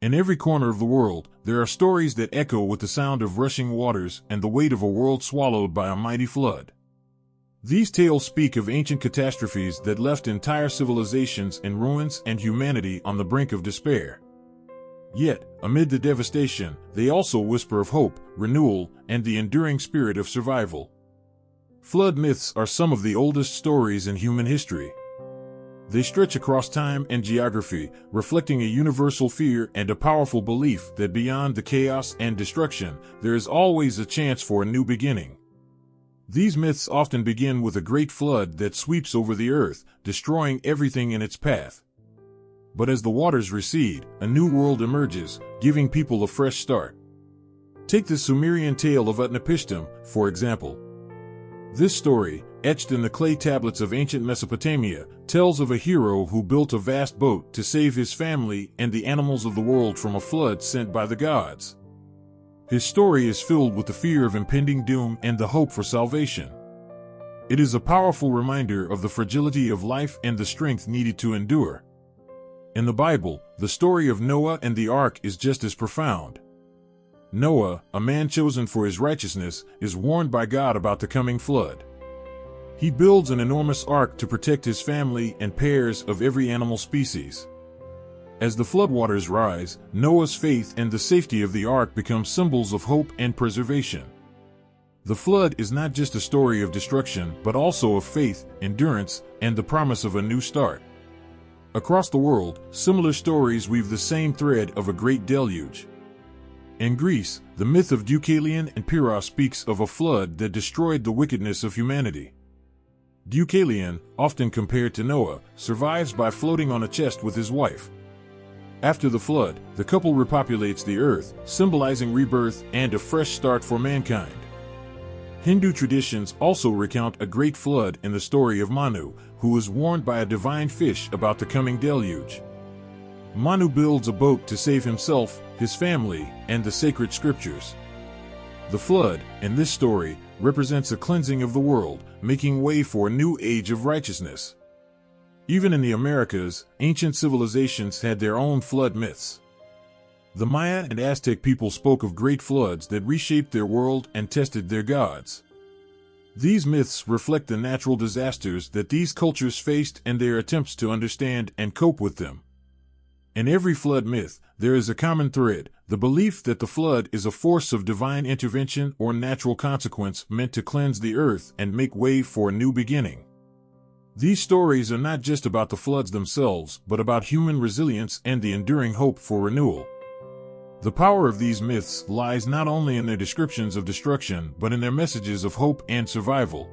In every corner of the world, there are stories that echo with the sound of rushing waters and the weight of a world swallowed by a mighty flood. These tales speak of ancient catastrophes that left entire civilizations in ruins and humanity on the brink of despair. Yet, amid the devastation, they also whisper of hope, renewal, and the enduring spirit of survival. Flood myths are some of the oldest stories in human history. They stretch across time and geography, reflecting a universal fear and a powerful belief that beyond the chaos and destruction, there is always a chance for a new beginning. These myths often begin with a great flood that sweeps over the earth, destroying everything in its path. But as the waters recede, a new world emerges, giving people a fresh start. Take the Sumerian tale of Utnapishtim, for example. This story, etched in the clay tablets of ancient Mesopotamia, tells of a hero who built a vast boat to save his family and the animals of the world from a flood sent by the gods. His story is filled with the fear of impending doom and the hope for salvation. It is a powerful reminder of the fragility of life and the strength needed to endure. In the Bible, the story of Noah and the ark is just as profound. Noah, a man chosen for his righteousness, is warned by God about the coming flood. He builds an enormous ark to protect his family and pairs of every animal species. As the floodwaters rise, Noah's faith and the safety of the ark become symbols of hope and preservation. The flood is not just a story of destruction, but also of faith, endurance, and the promise of a new start. Across the world, similar stories weave the same thread of a great deluge. In Greece, the myth of Deucalion and Pyrrha speaks of a flood that destroyed the wickedness of humanity. Deucalion, often compared to Noah, survives by floating on a chest with his wife. After the flood, the couple repopulates the earth, symbolizing rebirth and a fresh start for mankind. Hindu traditions also recount a great flood in the story of Manu, who is warned by a divine fish about the coming deluge. Manu builds a boat to save himself, his family, and the sacred scriptures. The flood, in this story, represents a cleansing of the world, making way for a new age of righteousness. Even in the Americas, ancient civilizations had their own flood myths. The Maya and Aztec people spoke of great floods that reshaped their world and tested their gods. These myths reflect the natural disasters that these cultures faced and their attempts to understand and cope with them. In every flood myth, there is a common thread, the belief that the flood is a force of divine intervention or natural consequence meant to cleanse the earth and make way for a new beginning. These stories are not just about the floods themselves, but about human resilience and the enduring hope for renewal. The power of these myths lies not only in their descriptions of destruction, but in their messages of hope and survival.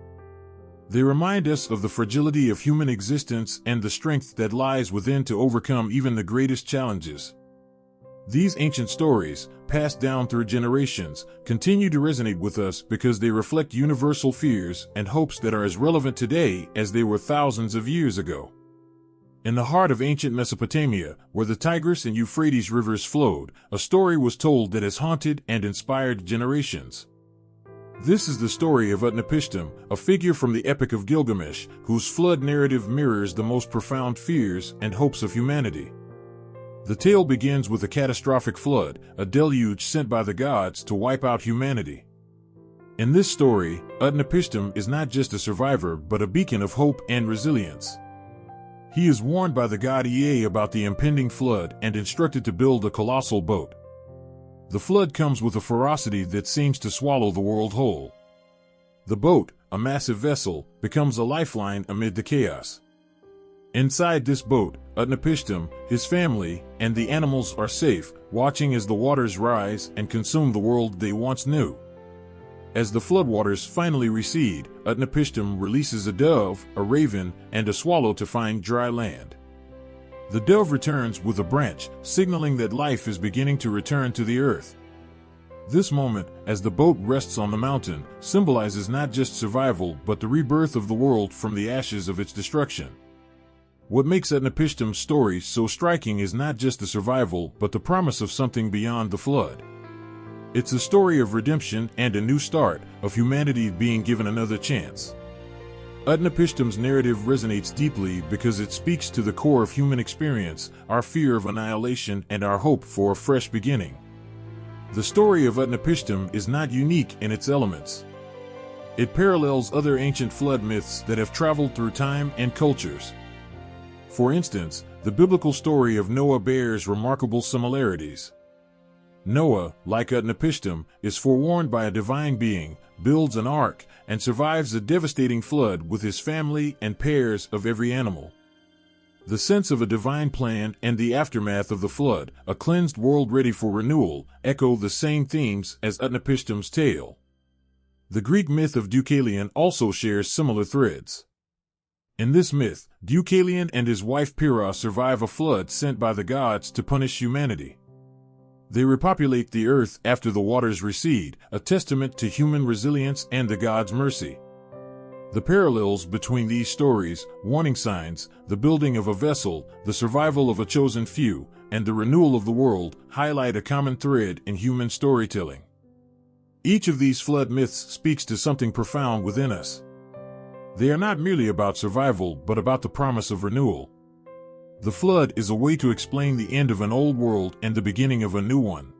They remind us of the fragility of human existence and the strength that lies within to overcome even the greatest challenges. These ancient stories, passed down through generations, continue to resonate with us because they reflect universal fears and hopes that are as relevant today as they were thousands of years ago. In the heart of ancient Mesopotamia, where the Tigris and Euphrates rivers flowed, a story was told that has haunted and inspired generations. This is the story of Utnapishtim, a figure from the Epic of Gilgamesh, whose flood narrative mirrors the most profound fears and hopes of humanity. The tale begins with a catastrophic flood, a deluge sent by the gods to wipe out humanity. In this story, Utnapishtim is not just a survivor but a beacon of hope and resilience. He is warned by the god Ea about the impending flood and instructed to build a colossal boat. The flood comes with a ferocity that seems to swallow the world whole. The boat, a massive vessel, becomes a lifeline amid the chaos. Inside this boat, Utnapishtim, his family, and the animals are safe, watching as the waters rise and consume the world they once knew. As the floodwaters finally recede, Utnapishtim releases a dove, a raven, and a swallow to find dry land. The dove returns with a branch, signaling that life is beginning to return to the earth. This moment, as the boat rests on the mountain, symbolizes not just survival but the rebirth of the world from the ashes of its destruction. What makes Utnapishtim's story so striking is not just the survival but the promise of something beyond the flood. It's a story of redemption and a new start, of humanity being given another chance. Utnapishtim's narrative resonates deeply because it speaks to the core of human experience, our fear of annihilation and our hope for a fresh beginning. The story of Utnapishtim is not unique in its elements. It parallels other ancient flood myths that have traveled through time and cultures. For instance, the biblical story of Noah bears remarkable similarities. Noah, like Utnapishtim, is forewarned by a divine being, builds an ark, and survives a devastating flood with his family and pairs of every animal. The sense of a divine plan and the aftermath of the flood, a cleansed world ready for renewal, echo the same themes as Utnapishtim's tale. The Greek myth of Deucalion also shares similar threads. In this myth, Deucalion and his wife Pyrrha survive a flood sent by the gods to punish humanity. They repopulate the earth after the waters recede, a testament to human resilience and the gods' mercy. The parallels between these stories, warning signs, the building of a vessel, the survival of a chosen few, and the renewal of the world, highlight a common thread in human storytelling. Each of these flood myths speaks to something profound within us. They are not merely about survival, but about the promise of renewal. The flood is a way to explain the end of an old world and the beginning of a new one.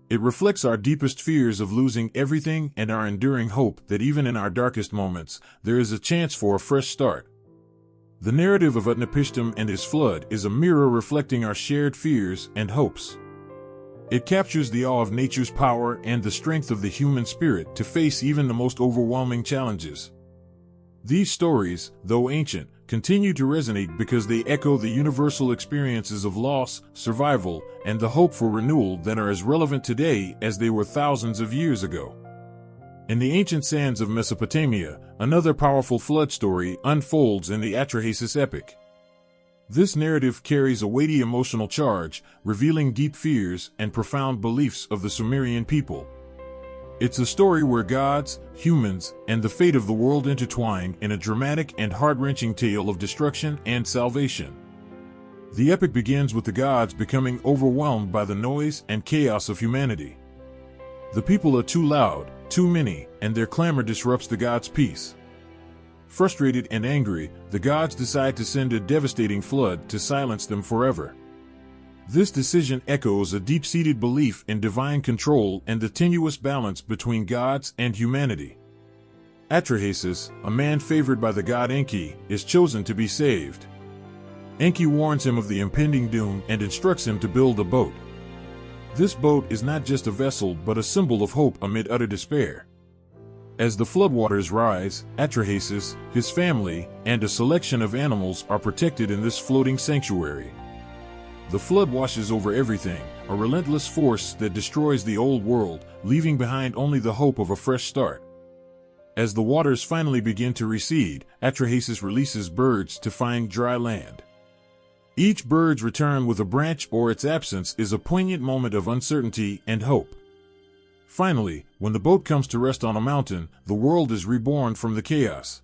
It reflects our deepest fears of losing everything and our enduring hope that even in our darkest moments, there is a chance for a fresh start. The narrative of Utnapishtim and his flood is a mirror reflecting our shared fears and hopes. It captures the awe of nature's power and the strength of the human spirit to face even the most overwhelming challenges. These stories, though ancient, continue to resonate because they echo the universal experiences of loss, survival, and the hope for renewal that are as relevant today as they were thousands of years ago. In the ancient sands of Mesopotamia, another powerful flood story unfolds in the Atrahasis epic. This narrative carries a weighty emotional charge, revealing deep fears and profound beliefs of the Sumerian people. It's a story where gods, humans, and the fate of the world intertwine in a dramatic and heart-wrenching tale of destruction and salvation. The epic begins with the gods becoming overwhelmed by the noise and chaos of humanity. The people are too loud, too many, and their clamor disrupts the gods' peace. Frustrated and angry, the gods decide to send a devastating flood to silence them forever. This decision echoes a deep-seated belief in divine control and the tenuous balance between gods and humanity. Atrahasis, a man favored by the god Enki, is chosen to be saved. Enki warns him of the impending doom and instructs him to build a boat. This boat is not just a vessel but a symbol of hope amid utter despair. As the floodwaters rise, Atrahasis, his family, and a selection of animals are protected in this floating sanctuary. The flood washes over everything, a relentless force that destroys the old world, leaving behind only the hope of a fresh start. As the waters finally begin to recede, Atrahasis releases birds to find dry land. Each bird's return with a branch or its absence is a poignant moment of uncertainty and hope. Finally, when the boat comes to rest on a mountain, the world is reborn from the chaos.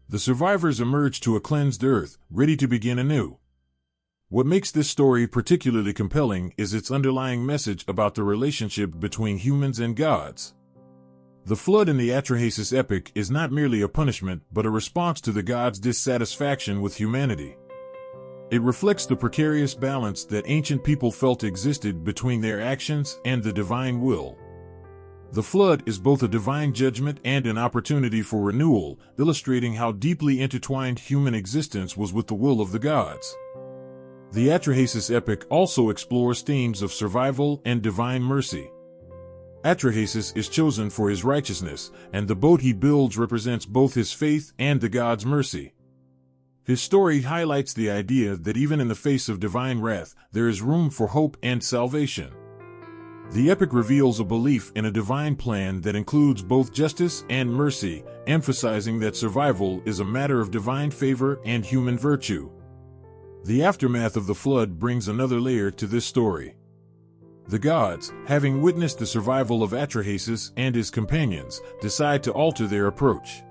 The survivors emerge to a cleansed earth, ready to begin anew. What makes this story particularly compelling is its underlying message about the relationship between humans and gods. The flood in the Atrahasis epic is not merely a punishment but a response to the gods' dissatisfaction with humanity. It reflects the precarious balance that ancient people felt existed between their actions and the divine will. The flood is both a divine judgment and an opportunity for renewal, illustrating how deeply intertwined human existence was with the will of the gods. The Atrahasis epic also explores themes of survival and divine mercy. Atrahasis is chosen for his righteousness, and the boat he builds represents both his faith and the gods' mercy. His story highlights the idea that even in the face of divine wrath, there is room for hope and salvation. The epic reveals a belief in a divine plan that includes both justice and mercy, emphasizing that survival is a matter of divine favor and human virtue. The aftermath of the flood brings another layer to this story. The gods, having witnessed the survival of Atrahasis and his companions, decide to alter their approach.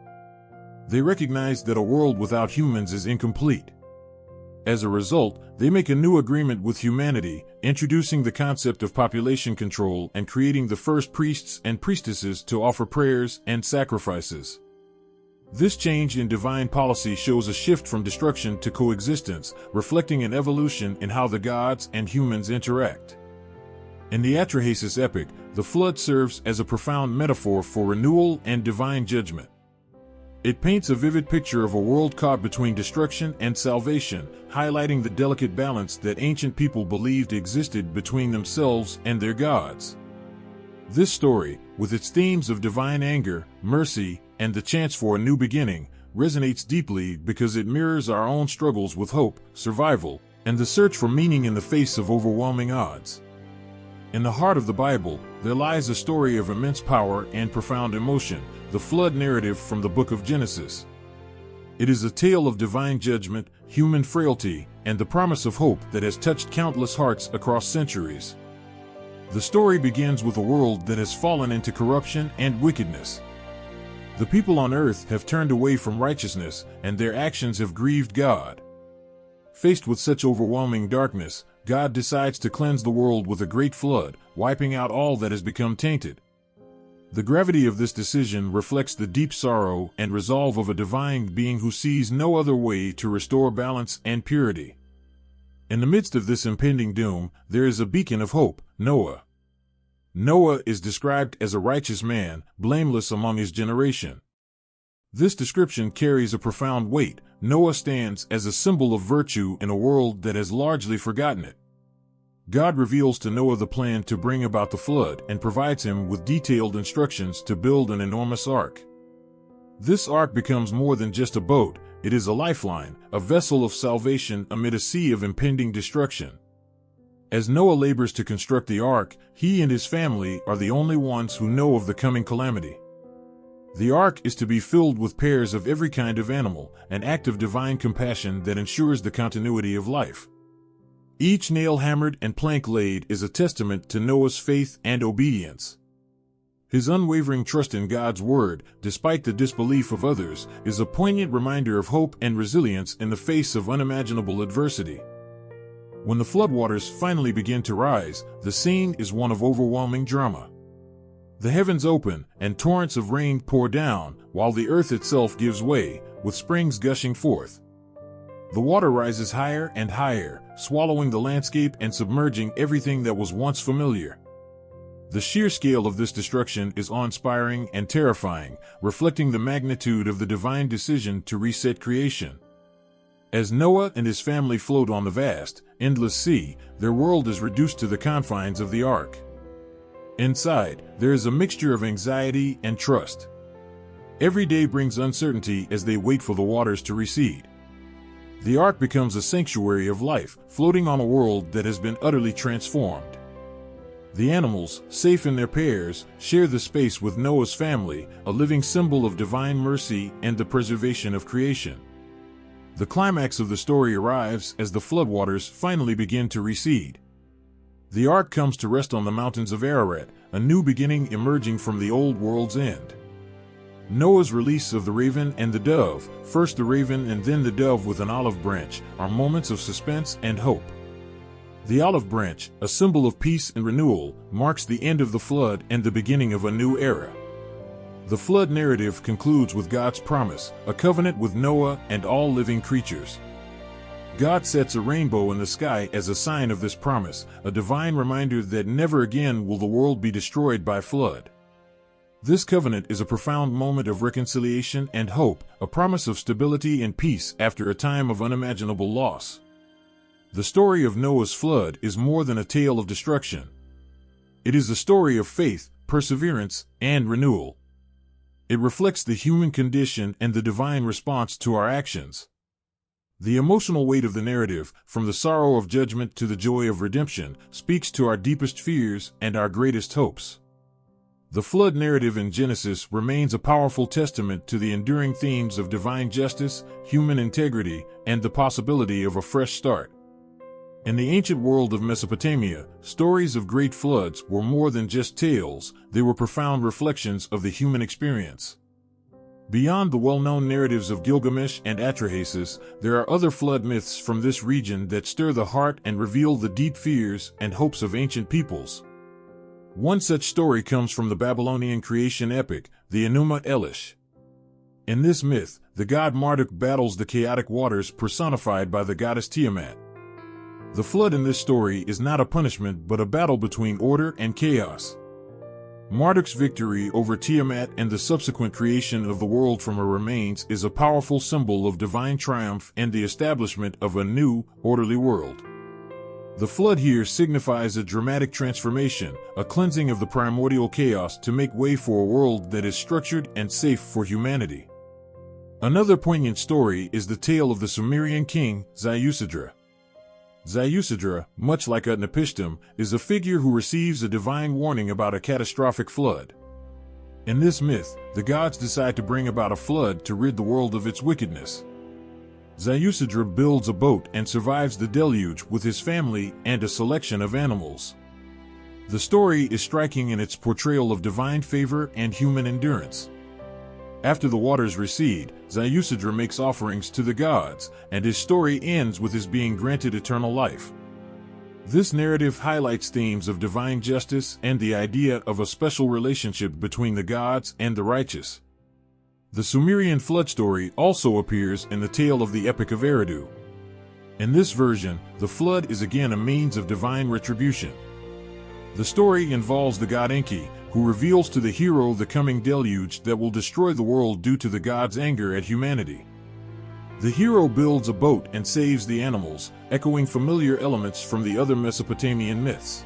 They recognize that a world without humans is incomplete. As a result, they make a new agreement with humanity, introducing the concept of population control and creating the first priests and priestesses to offer prayers and sacrifices. This change in divine policy shows a shift from destruction to coexistence, reflecting an evolution in how the gods and humans interact. In the Atrahasis epic, the flood serves as a profound metaphor for renewal and divine judgment. It paints a vivid picture of a world caught between destruction and salvation, highlighting the delicate balance that ancient people believed existed between themselves and their gods. This story, with its themes of divine anger, mercy, and the chance for a new beginning, resonates deeply because it mirrors our own struggles with hope, survival, and the search for meaning in the face of overwhelming odds. In the heart of the Bible, there lies a story of immense power and profound emotion, the flood narrative from the book of Genesis. It is a tale of divine judgment, human frailty, and the promise of hope that has touched countless hearts across centuries. The story begins with a world that has fallen into corruption and wickedness. The people on earth have turned away from righteousness, and their actions have grieved God. Faced with such overwhelming darkness, God decides to cleanse the world with a great flood, wiping out all that has become tainted. The gravity of this decision reflects the deep sorrow and resolve of a divine being who sees no other way to restore balance and purity. In the midst of this impending doom, there is a beacon of hope, Noah. Noah is described as a righteous man, blameless among his generation. This description carries a profound weight. Noah stands as a symbol of virtue in a world that has largely forgotten it. God reveals to Noah the plan to bring about the flood and provides him with detailed instructions to build an enormous ark. This ark becomes more than just a boat, it is a lifeline, a vessel of salvation amid a sea of impending destruction. As Noah labors to construct the ark, he and his family are the only ones who know of the coming calamity. The ark is to be filled with pairs of every kind of animal, an act of divine compassion that ensures the continuity of life. Each nail hammered and plank laid is a testament to Noah's faith and obedience. His unwavering trust in God's word, despite the disbelief of others, is a poignant reminder of hope and resilience in the face of unimaginable adversity. When the floodwaters finally begin to rise, the scene is one of overwhelming drama. The heavens open, and torrents of rain pour down, while the earth itself gives way, with springs gushing forth. The water rises higher and higher, swallowing the landscape and submerging everything that was once familiar. The sheer scale of this destruction is awe-inspiring and terrifying, reflecting the magnitude of the divine decision to reset creation. As Noah and his family float on the vast, endless sea, their world is reduced to the confines of the ark. Inside, there is a mixture of anxiety and trust. Every day brings uncertainty as they wait for the waters to recede. The ark becomes a sanctuary of life, floating on a world that has been utterly transformed. The animals, safe in their pairs, share the space with Noah's family, a living symbol of divine mercy and the preservation of creation. The climax of the story arrives as the floodwaters finally begin to recede. The ark comes to rest on the mountains of Ararat, a new beginning emerging from the old world's end. Noah's release of the raven and the dove, first the raven and then the dove with an olive branch, are moments of suspense and hope. The olive branch, a symbol of peace and renewal, marks the end of the flood and the beginning of a new era. The flood narrative concludes with God's promise, a covenant with Noah and all living creatures. God sets a rainbow in the sky as a sign of this promise, a divine reminder that never again will the world be destroyed by flood. This covenant is a profound moment of reconciliation and hope, a promise of stability and peace after a time of unimaginable loss. The story of Noah's flood is more than a tale of destruction. It is a story of faith, perseverance, and renewal. It reflects the human condition and the divine response to our actions. The emotional weight of the narrative, from the sorrow of judgment to the joy of redemption, speaks to our deepest fears and our greatest hopes. The flood narrative in Genesis remains a powerful testament to the enduring themes of divine justice, human integrity, and the possibility of a fresh start. In the ancient world of Mesopotamia, stories of great floods were more than just tales, they were profound reflections of the human experience. Beyond the well-known narratives of Gilgamesh and Atrahasis, there are other flood myths from this region that stir the heart and reveal the deep fears and hopes of ancient peoples. One such story comes from the Babylonian creation epic, the Enuma Elish. In this myth, the god Marduk battles the chaotic waters personified by the goddess Tiamat. The flood in this story is not a punishment but a battle between order and chaos. Marduk's victory over Tiamat and the subsequent creation of the world from her remains is a powerful symbol of divine triumph and the establishment of a new, orderly world. The flood here signifies a dramatic transformation, a cleansing of the primordial chaos to make way for a world that is structured and safe for humanity. Another poignant story is the tale of the Sumerian king, Ziusidra. Ziusidra, much like Utnapishtim, is a figure who receives a divine warning about a catastrophic flood. In this myth, the gods decide to bring about a flood to rid the world of its wickedness. Ziusidra builds a boat and survives the deluge with his family and a selection of animals. The story is striking in its portrayal of divine favor and human endurance. After the waters recede, Ziusidra makes offerings to the gods, and his story ends with his being granted eternal life. This narrative highlights themes of divine justice and the idea of a special relationship between the gods and the righteous. The Sumerian flood story also appears in the tale of the Epic of Eridu. In this version, the flood is again a means of divine retribution. The story involves the god Enki, who reveals to the hero the coming deluge that will destroy the world due to the god's anger at humanity. The hero builds a boat and saves the animals, echoing familiar elements from the other Mesopotamian myths.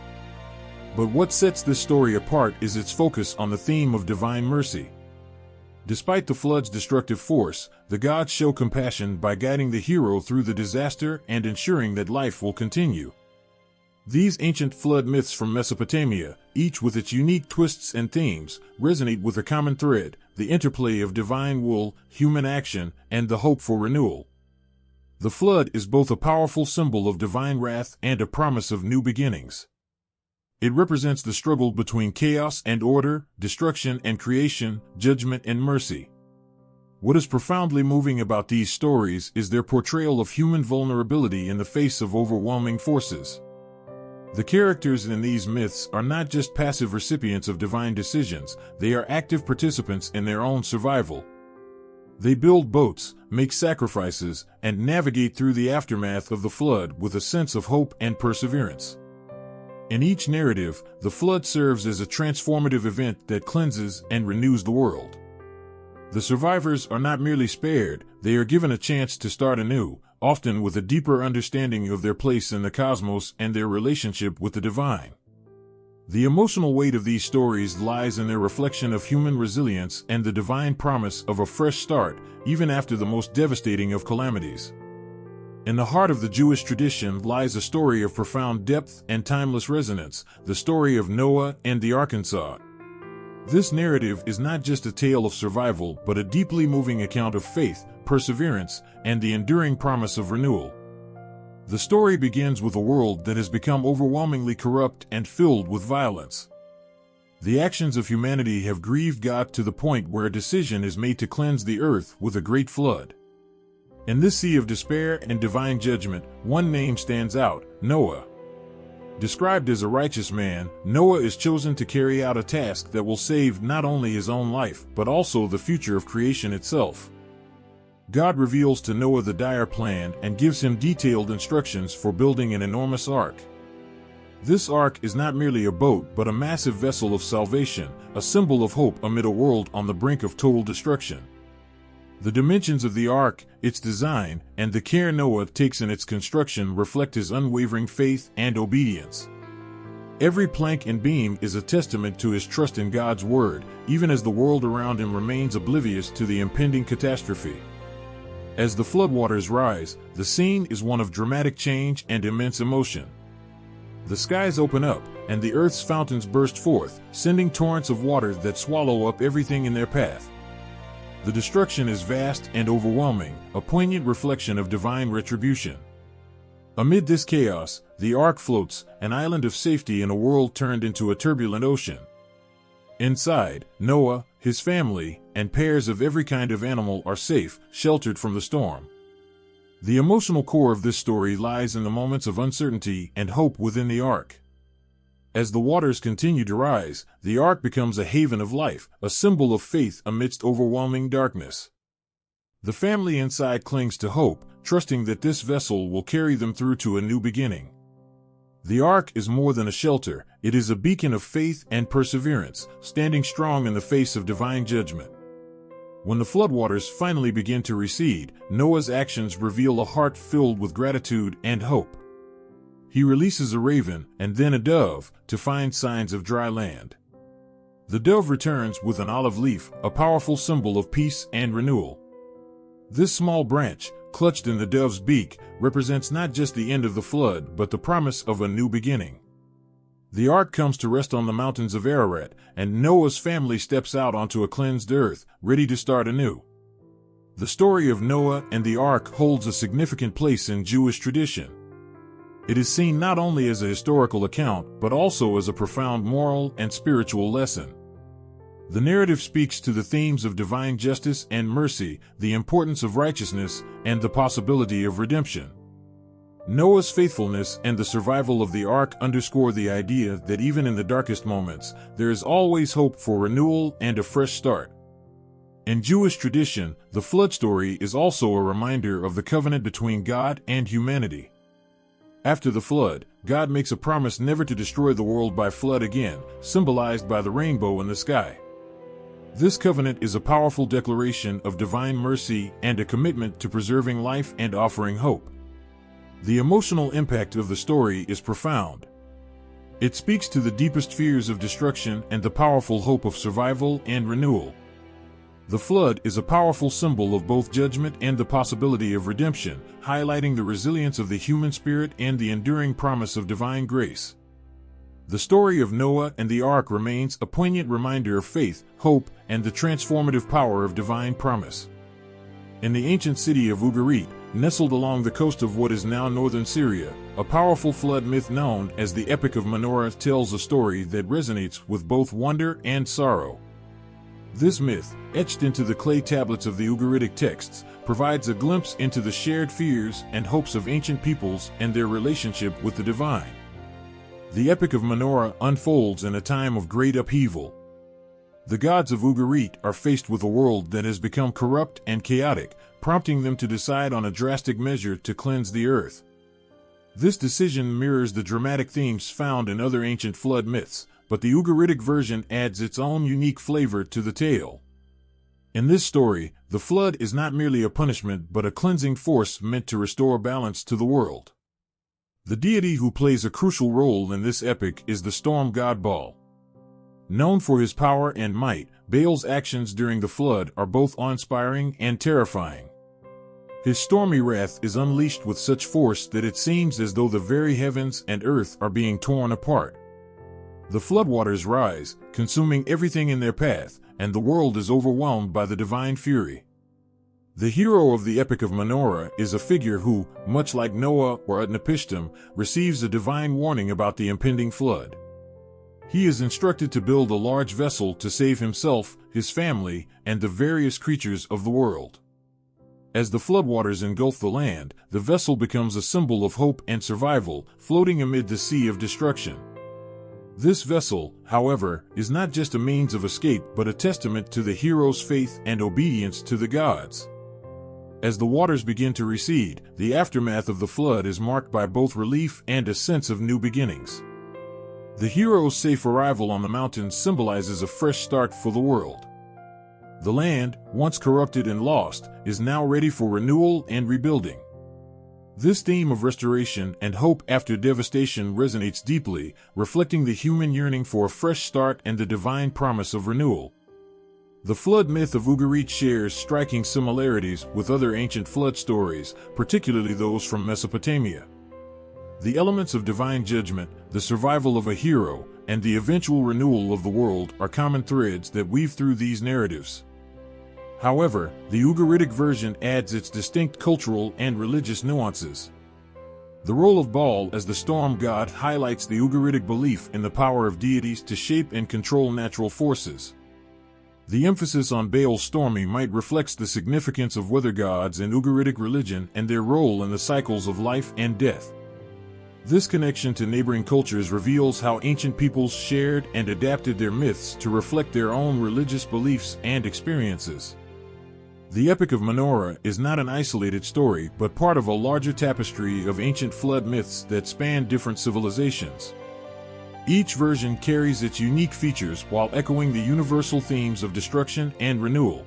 But what sets this story apart is its focus on the theme of divine mercy. Despite the flood's destructive force, the gods show compassion by guiding the hero through the disaster and ensuring that life will continue. These ancient flood myths from Mesopotamia, each with its unique twists and themes, resonate with a common thread: the interplay of divine will, human action, and the hope for renewal. The flood is both a powerful symbol of divine wrath and a promise of new beginnings. It represents the struggle between chaos and order, destruction and creation, judgment and mercy. What is profoundly moving about these stories is their portrayal of human vulnerability in the face of overwhelming forces. The characters in these myths are not just passive recipients of divine decisions, they are active participants in their own survival. They build boats, make sacrifices, and navigate through the aftermath of the flood with a sense of hope and perseverance. In each narrative, the flood serves as a transformative event that cleanses and renews the world. The survivors are not merely spared, they are given a chance to start anew, often with a deeper understanding of their place in the cosmos and their relationship with the divine. The emotional weight of these stories lies in their reflection of human resilience and the divine promise of a fresh start, even after the most devastating of calamities. In the heart of the Jewish tradition lies a story of profound depth and timeless resonance, the story of Noah and the Arkansas. This narrative is not just a tale of survival, but a deeply moving account of faith, perseverance, and the enduring promise of renewal. The story begins with a world that has become overwhelmingly corrupt and filled with violence. The actions of humanity have grieved God to the point where a decision is made to cleanse the earth with a great flood. In this sea of despair and divine judgment, one name stands out: Noah. Described as a righteous man, Noah is chosen to carry out a task that will save not only his own life, but also the future of creation itself. God reveals to Noah the dire plan and gives him detailed instructions for building an enormous ark. This ark is not merely a boat but a massive vessel of salvation, a symbol of hope amid a world on the brink of total destruction. The dimensions of the ark, its design, and the care Noah takes in its construction reflect his unwavering faith and obedience. Every plank and beam is a testament to his trust in God's word, even as the world around him remains oblivious to the impending catastrophe. As the floodwaters rise, the scene is one of dramatic change and immense emotion. The skies open up, and the earth's fountains burst forth, sending torrents of water that swallow up everything in their path. The destruction is vast and overwhelming, a poignant reflection of divine retribution. Amid this chaos, the ark floats, an island of safety in a world turned into a turbulent ocean. Inside, Noah, his family, and pairs of every kind of animal are safe, sheltered from the storm. The emotional core of this story lies in the moments of uncertainty and hope within the ark. As the waters continue to rise, the ark becomes a haven of life, a symbol of faith amidst overwhelming darkness. The family inside clings to hope, trusting that this vessel will carry them through to a new beginning. The ark is more than a shelter, it is a beacon of faith and perseverance, standing strong in the face of divine judgment. When the floodwaters finally begin to recede, Noah's actions reveal a heart filled with gratitude and hope. He releases a raven, and then a dove, to find signs of dry land. The dove returns with an olive leaf, a powerful symbol of peace and renewal. This small branch, clutched in the dove's beak, represents not just the end of the flood, but the promise of a new beginning. The ark comes to rest on the mountains of Ararat, and Noah's family steps out onto a cleansed earth, ready to start anew. The story of Noah and the ark holds a significant place in Jewish tradition. It is seen not only as a historical account, but also as a profound moral and spiritual lesson. The narrative speaks to the themes of divine justice and mercy, the importance of righteousness, and the possibility of redemption. Noah's faithfulness and the survival of the ark underscore the idea that even in the darkest moments, there is always hope for renewal and a fresh start. In Jewish tradition, the flood story is also a reminder of the covenant between God and humanity. After the flood, God makes a promise never to destroy the world by flood again, symbolized by the rainbow in the sky. This covenant is a powerful declaration of divine mercy and a commitment to preserving life and offering hope. The emotional impact of the story is profound. It speaks to the deepest fears of destruction and the powerful hope of survival and renewal. The flood is a powerful symbol of both judgment and the possibility of redemption, highlighting the resilience of the human spirit and the enduring promise of divine grace. The story of Noah and the ark remains a poignant reminder of faith, hope, and the transformative power of divine promise. In the ancient city of Ugarit, nestled along the coast of what is now northern Syria, a powerful flood myth known as the Epic of Menorah tells a story that resonates with both wonder and sorrow. This myth, etched into the clay tablets of the Ugaritic texts, provides a glimpse into the shared fears and hopes of ancient peoples and their relationship with the divine. The Epic of Menorah unfolds in a time of great upheaval. The gods of Ugarit are faced with a world that has become corrupt and chaotic, prompting them to decide on a drastic measure to cleanse the earth. This decision mirrors the dramatic themes found in other ancient flood myths, but the Ugaritic version adds its own unique flavor to the tale. In this story, the flood is not merely a punishment but a cleansing force meant to restore balance to the world. The deity who plays a crucial role in this epic is the storm god Baal. Known for his power and might, Baal's actions during the flood are both awe-inspiring and terrifying. His stormy wrath is unleashed with such force that it seems as though the very heavens and earth are being torn apart. The floodwaters rise, consuming everything in their path, and the world is overwhelmed by the divine fury. The hero of the Epic of Menorah is a figure who, much like Noah or Utnapishtim, receives a divine warning about the impending flood. He is instructed to build a large vessel to save himself, his family, and the various creatures of the world. As the floodwaters engulf the land, the vessel becomes a symbol of hope and survival, floating amid the sea of destruction. This vessel, however, is not just a means of escape but a testament to the hero's faith and obedience to the gods. As the waters begin to recede, the aftermath of the flood is marked by both relief and a sense of new beginnings. The hero's safe arrival on the mountain symbolizes a fresh start for the world. The land, once corrupted and lost, is now ready for renewal and rebuilding. This theme of restoration and hope after devastation resonates deeply, reflecting the human yearning for a fresh start and the divine promise of renewal. The flood myth of Ugarit shares striking similarities with other ancient flood stories, particularly those from Mesopotamia. The elements of divine judgment, the survival of a hero, and the eventual renewal of the world are common threads that weave through these narratives. However, the Ugaritic version adds its distinct cultural and religious nuances. The role of Baal as the storm god highlights the Ugaritic belief in the power of deities to shape and control natural forces. The emphasis on Baal's stormy might reflects the significance of weather gods in Ugaritic religion and their role in the cycles of life and death. This connection to neighboring cultures reveals how ancient peoples shared and adapted their myths to reflect their own religious beliefs and experiences. The Epic of Menorah is not an isolated story, but part of a larger tapestry of ancient flood myths that span different civilizations. Each version carries its unique features while echoing the universal themes of destruction and renewal.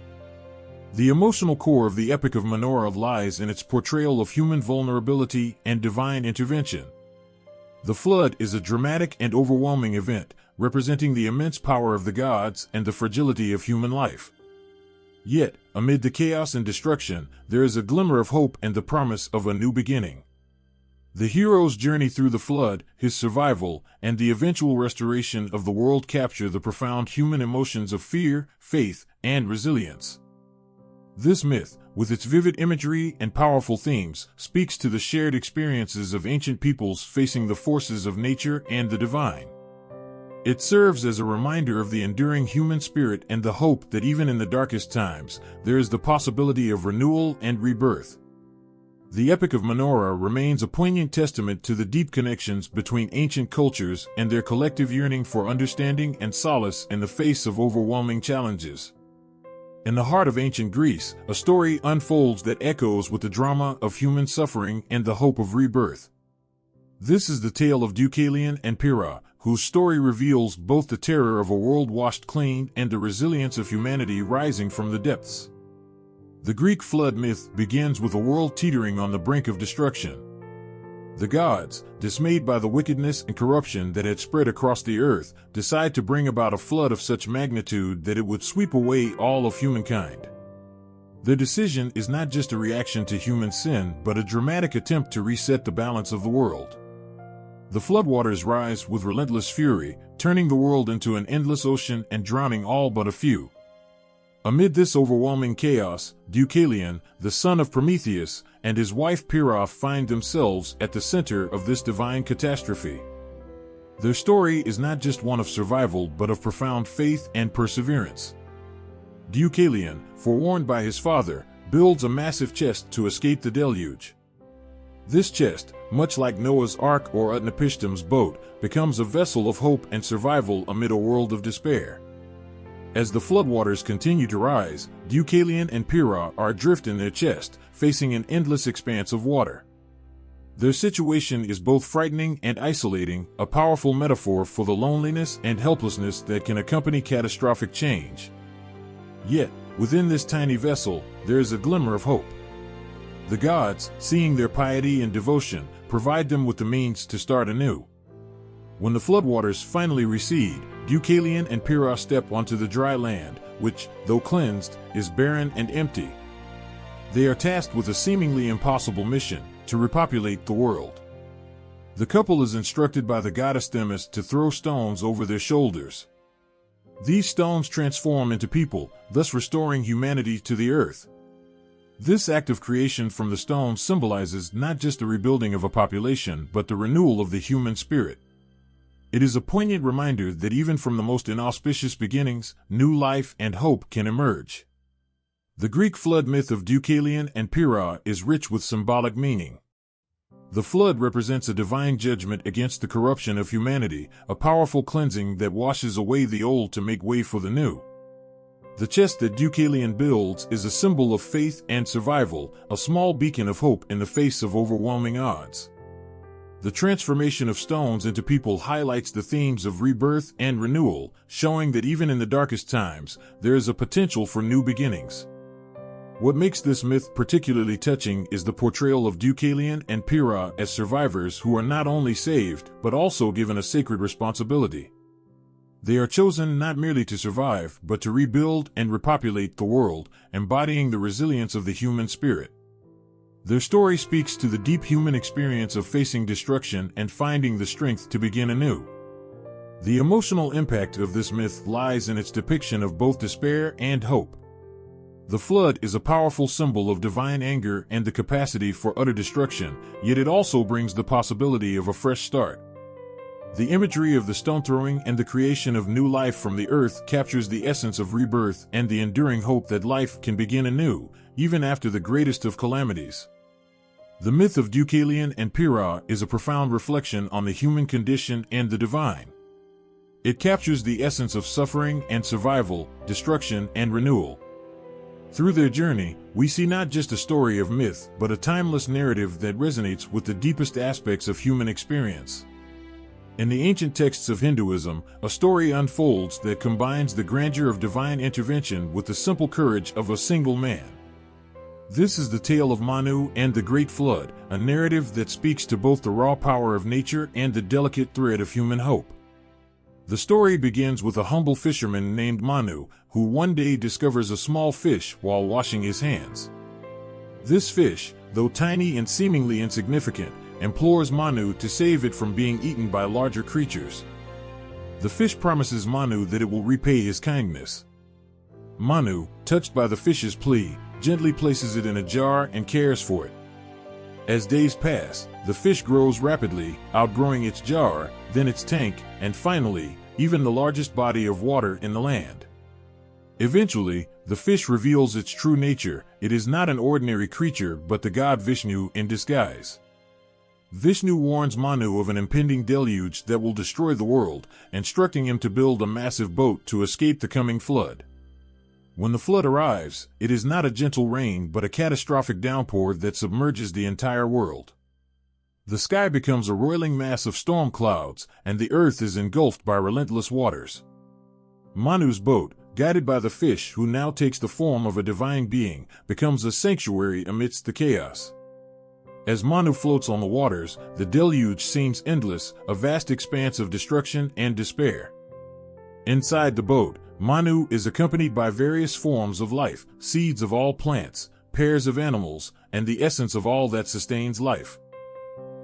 The emotional core of the Epic of Menorah lies in its portrayal of human vulnerability and divine intervention. The flood is a dramatic and overwhelming event, representing the immense power of the gods and the fragility of human life. Yet, amid the chaos and destruction, there is a glimmer of hope and the promise of a new beginning. The hero's journey through the flood, his survival, and the eventual restoration of the world capture the profound human emotions of fear, faith, and resilience. This myth, with its vivid imagery and powerful themes, speaks to the shared experiences of ancient peoples facing the forces of nature and the divine. It serves as a reminder of the enduring human spirit and the hope that even in the darkest times, there is the possibility of renewal and rebirth. The Epic of Menorah remains a poignant testament to the deep connections between ancient cultures and their collective yearning for understanding and solace in the face of overwhelming challenges. In the heart of ancient Greece, a story unfolds that echoes with the drama of human suffering and the hope of rebirth. This is the tale of Deucalion and Pyrrha, whose story reveals both the terror of a world washed clean and the resilience of humanity rising from the depths. The Greek flood myth begins with a world teetering on the brink of destruction. The gods, dismayed by the wickedness and corruption that had spread across the earth, decide to bring about a flood of such magnitude that it would sweep away all of humankind. Their decision is not just a reaction to human sin, but a dramatic attempt to reset the balance of the world. The floodwaters rise with relentless fury, turning the world into an endless ocean and drowning all but a few. Amid this overwhelming chaos, Deucalion, the son of Prometheus, and his wife Pyrrha find themselves at the center of this divine catastrophe. Their story is not just one of survival but of profound faith and perseverance. Deucalion, forewarned by his father, builds a massive chest to escape the deluge. This chest, much like Noah's Ark or Utnapishtim's boat, becomes a vessel of hope and survival amid a world of despair. As the floodwaters continue to rise, Deucalion and Pyrrha are adrift in their chest, facing an endless expanse of water. Their situation is both frightening and isolating, a powerful metaphor for the loneliness and helplessness that can accompany catastrophic change. Yet, within this tiny vessel, there is a glimmer of hope. The gods, seeing their piety and devotion, provide them with the means to start anew. When the floodwaters finally recede, Deucalion and Pyrrha step onto the dry land, which, though cleansed, is barren and empty. They are tasked with a seemingly impossible mission, to repopulate the world. The couple is instructed by the goddess Themis to throw stones over their shoulders. These stones transform into people, thus restoring humanity to the earth. This act of creation from the stones symbolizes not just the rebuilding of a population, but the renewal of the human spirit. It is a poignant reminder that even from the most inauspicious beginnings, new life and hope can emerge. The Greek flood myth of Deucalion and Pyrrha is rich with symbolic meaning. The flood represents a divine judgment against the corruption of humanity, a powerful cleansing that washes away the old to make way for the new. The chest that Deucalion builds is a symbol of faith and survival, a small beacon of hope in the face of overwhelming odds. The transformation of stones into people highlights the themes of rebirth and renewal, showing that even in the darkest times, there is a potential for new beginnings. What makes this myth particularly touching is the portrayal of Deucalion and Pyrrha as survivors who are not only saved, but also given a sacred responsibility. They are chosen not merely to survive, but to rebuild and repopulate the world, embodying the resilience of the human spirit. Their story speaks to the deep human experience of facing destruction and finding the strength to begin anew. The emotional impact of this myth lies in its depiction of both despair and hope. The flood is a powerful symbol of divine anger and the capacity for utter destruction, yet it also brings the possibility of a fresh start. The imagery of the stone throwing and the creation of new life from the earth captures the essence of rebirth and the enduring hope that life can begin anew, even after the greatest of calamities. The myth of Deucalion and Pyrrha is a profound reflection on the human condition and the divine. It captures the essence of suffering and survival, destruction and renewal. Through their journey, we see not just a story of myth, but a timeless narrative that resonates with the deepest aspects of human experience. In the ancient texts of Hinduism, a story unfolds that combines the grandeur of divine intervention with the simple courage of a single man. This is the tale of Manu and the Great Flood, a narrative that speaks to both the raw power of nature and the delicate thread of human hope. The story begins with a humble fisherman named Manu, who one day discovers a small fish while washing his hands. This fish, though tiny and seemingly insignificant, implores Manu to save it from being eaten by larger creatures. The fish promises Manu that it will repay his kindness. Manu, touched by the fish's plea, gently places it in a jar and cares for it. As days pass, the fish grows rapidly, outgrowing its jar, then its tank, and finally, even the largest body of water in the land. Eventually, the fish reveals its true nature. It is not an ordinary creature but the god Vishnu in disguise. Vishnu warns Manu of an impending deluge that will destroy the world, instructing him to build a massive boat to escape the coming flood. When the flood arrives, it is not a gentle rain but a catastrophic downpour that submerges the entire world. The sky becomes a roiling mass of storm clouds, and the earth is engulfed by relentless waters. Manu's boat, guided by the fish who now takes the form of a divine being, becomes a sanctuary amidst the chaos. As Manu floats on the waters, the deluge seems endless, a vast expanse of destruction and despair. Inside the boat, Manu is accompanied by various forms of life, seeds of all plants, pairs of animals, and the essence of all that sustains life.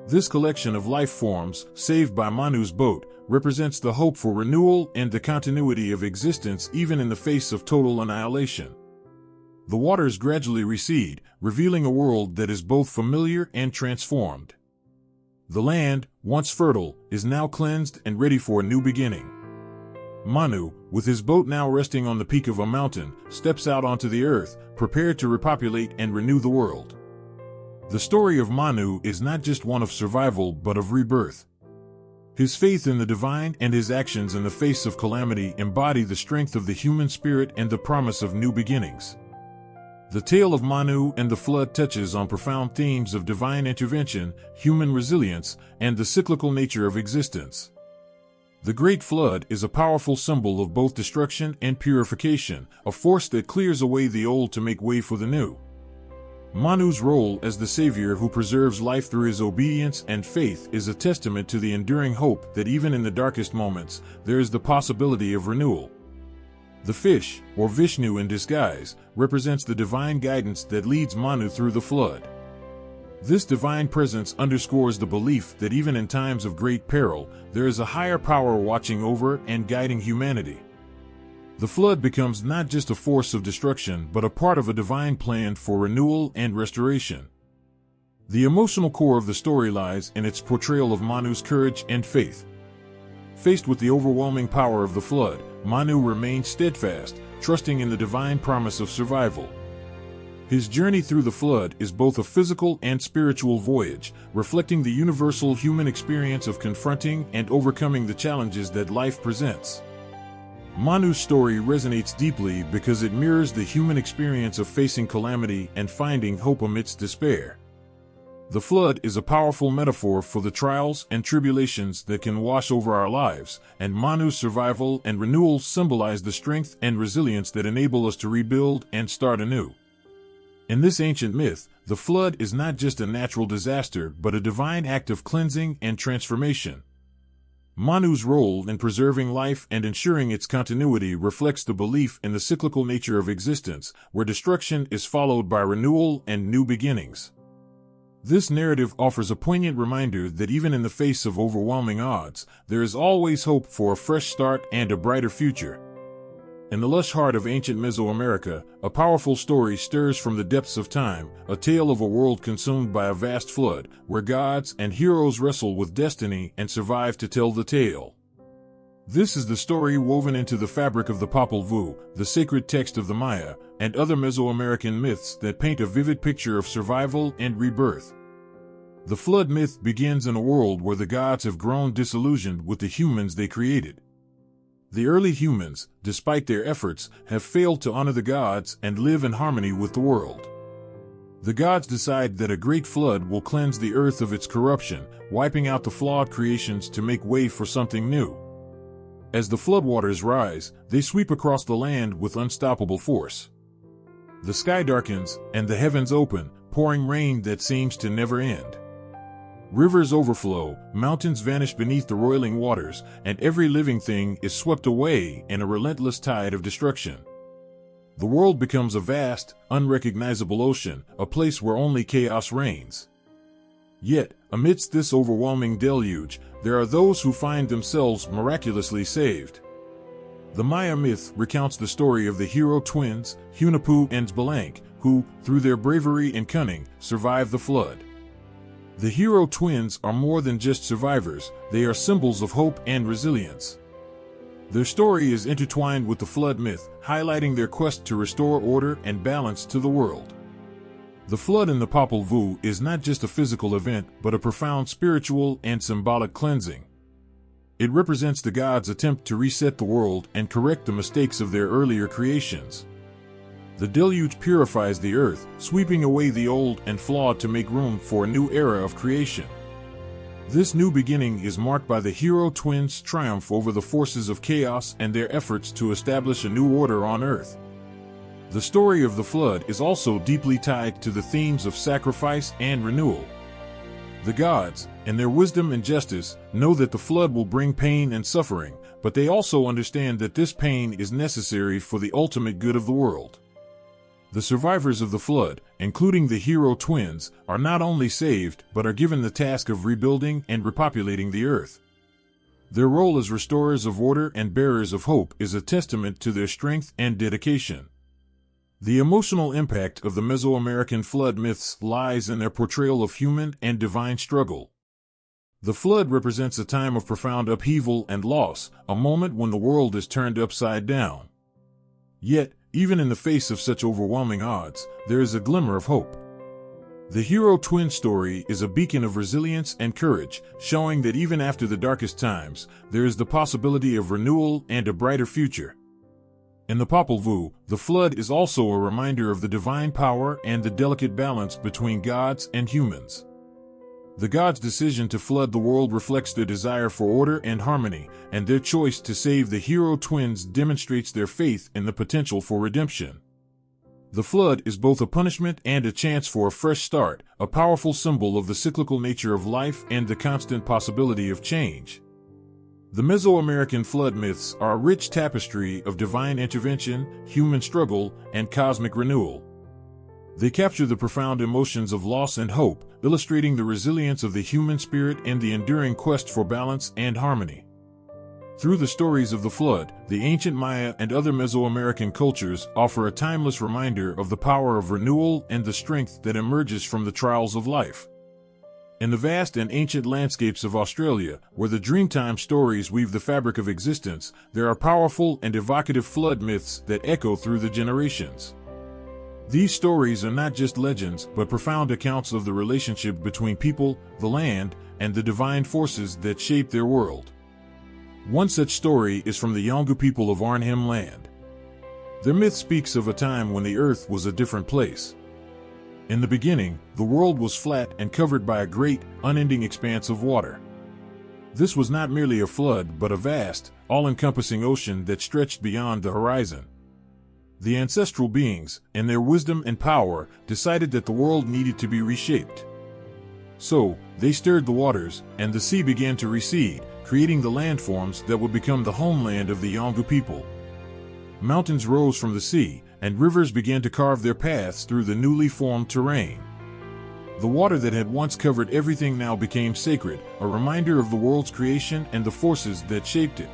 This collection of life forms, saved by Manu's boat, represents the hope for renewal and the continuity of existence even in the face of total annihilation. The waters gradually recede, revealing a world that is both familiar and transformed. The land, once fertile, is now cleansed and ready for a new beginning. Manu, with his boat now resting on the peak of a mountain, steps out onto the earth, prepared to repopulate and renew the world. The story of Manu is not just one of survival but of rebirth. His faith in the divine and his actions in the face of calamity embody the strength of the human spirit and the promise of new beginnings. The tale of Manu and the flood touches on profound themes of divine intervention, human resilience, and the cyclical nature of existence. The Great Flood is a powerful symbol of both destruction and purification, a force that clears away the old to make way for the new. Manu's role as the savior who preserves life through his obedience and faith is a testament to the enduring hope that even in the darkest moments, there is the possibility of renewal. The fish, or Vishnu in disguise, represents the divine guidance that leads Manu through the flood. This divine presence underscores the belief that even in times of great peril, there is a higher power watching over and guiding humanity. The flood becomes not just a force of destruction but a part of a divine plan for renewal and restoration. The emotional core of the story lies in its portrayal of Manu's courage and faith. Faced with the overwhelming power of the flood, Manu remains steadfast, trusting in the divine promise of survival. His journey through the flood is both a physical and spiritual voyage, reflecting the universal human experience of confronting and overcoming the challenges that life presents. Manu's story resonates deeply because it mirrors the human experience of facing calamity and finding hope amidst despair. The flood is a powerful metaphor for the trials and tribulations that can wash over our lives, and Manu's survival and renewal symbolize the strength and resilience that enable us to rebuild and start anew. In this ancient myth, the flood is not just a natural disaster but a divine act of cleansing and transformation. Manu's role in preserving life and ensuring its continuity reflects the belief in the cyclical nature of existence, where destruction is followed by renewal and new beginnings. This narrative offers a poignant reminder that even in the face of overwhelming odds, there is always hope for a fresh start and a brighter future. In the lush heart of ancient Mesoamerica, a powerful story stirs from the depths of time, a tale of a world consumed by a vast flood, where gods and heroes wrestle with destiny and survive to tell the tale. This is the story woven into the fabric of the Popol Vuh, the sacred text of the Maya, and other Mesoamerican myths that paint a vivid picture of survival and rebirth. The flood myth begins in a world where the gods have grown disillusioned with the humans they created. The early humans, despite their efforts, have failed to honor the gods and live in harmony with the world. The gods decide that a great flood will cleanse the earth of its corruption, wiping out the flawed creations to make way for something new. As the floodwaters rise, they sweep across the land with unstoppable force. The sky darkens, and the heavens open, pouring rain that seems to never end. Rivers overflow, mountains vanish beneath the roiling waters, and every living thing is swept away in a relentless tide of destruction. The world becomes a vast, unrecognizable ocean, a place where only chaos reigns. Yet, amidst this overwhelming deluge, there are those who find themselves miraculously saved. The Maya myth recounts the story of the hero twins, Hunahpu and Xbalanque, who, through their bravery and cunning, survived the flood. The hero twins are more than just survivors, they are symbols of hope and resilience. Their story is intertwined with the flood myth, highlighting their quest to restore order and balance to the world. The flood in the Popol Vuh is not just a physical event, but a profound spiritual and symbolic cleansing. It represents the gods' attempt to reset the world and correct the mistakes of their earlier creations. The deluge purifies the earth, sweeping away the old and flawed to make room for a new era of creation. This new beginning is marked by the hero twins' triumph over the forces of chaos and their efforts to establish a new order on earth. The story of the flood is also deeply tied to the themes of sacrifice and renewal. The gods, in their wisdom and justice, know that the flood will bring pain and suffering, but they also understand that this pain is necessary for the ultimate good of the world. The survivors of the flood, including the hero twins, are not only saved but are given the task of rebuilding and repopulating the earth. Their role as restorers of order and bearers of hope is a testament to their strength and dedication. The emotional impact of the Mesoamerican flood myths lies in their portrayal of human and divine struggle. The flood represents a time of profound upheaval and loss, a moment when the world is turned upside down. Yet, even in the face of such overwhelming odds, there is a glimmer of hope. The hero twin story is a beacon of resilience and courage, showing that even after the darkest times, there is the possibility of renewal and a brighter future. In the Popol Vuh, the flood is also a reminder of the divine power and the delicate balance between gods and humans. The gods' decision to flood the world reflects their desire for order and harmony, and their choice to save the hero twins demonstrates their faith in the potential for redemption. The flood is both a punishment and a chance for a fresh start, a powerful symbol of the cyclical nature of life and the constant possibility of change. The Mesoamerican flood myths are a rich tapestry of divine intervention, human struggle, and cosmic renewal. They capture the profound emotions of loss and hope, illustrating the resilience of the human spirit and the enduring quest for balance and harmony. Through the stories of the flood, the ancient Maya and other Mesoamerican cultures offer a timeless reminder of the power of renewal and the strength that emerges from the trials of life. In the vast and ancient landscapes of Australia, where the Dreamtime stories weave the fabric of existence, there are powerful and evocative flood myths that echo through the generations. These stories are not just legends, but profound accounts of the relationship between people, the land, and the divine forces that shape their world. One such story is from the Yolngu people of Arnhem Land. Their myth speaks of a time when the earth was a different place. In the beginning, the world was flat and covered by a great, unending expanse of water. This was not merely a flood, but a vast, all-encompassing ocean that stretched beyond the horizon. The ancestral beings, in their wisdom and power, decided that the world needed to be reshaped. So, they stirred the waters, and the sea began to recede, creating the landforms that would become the homeland of the Yolngu people. Mountains rose from the sea, and rivers began to carve their paths through the newly formed terrain. The water that had once covered everything now became sacred, a reminder of the world's creation and the forces that shaped it.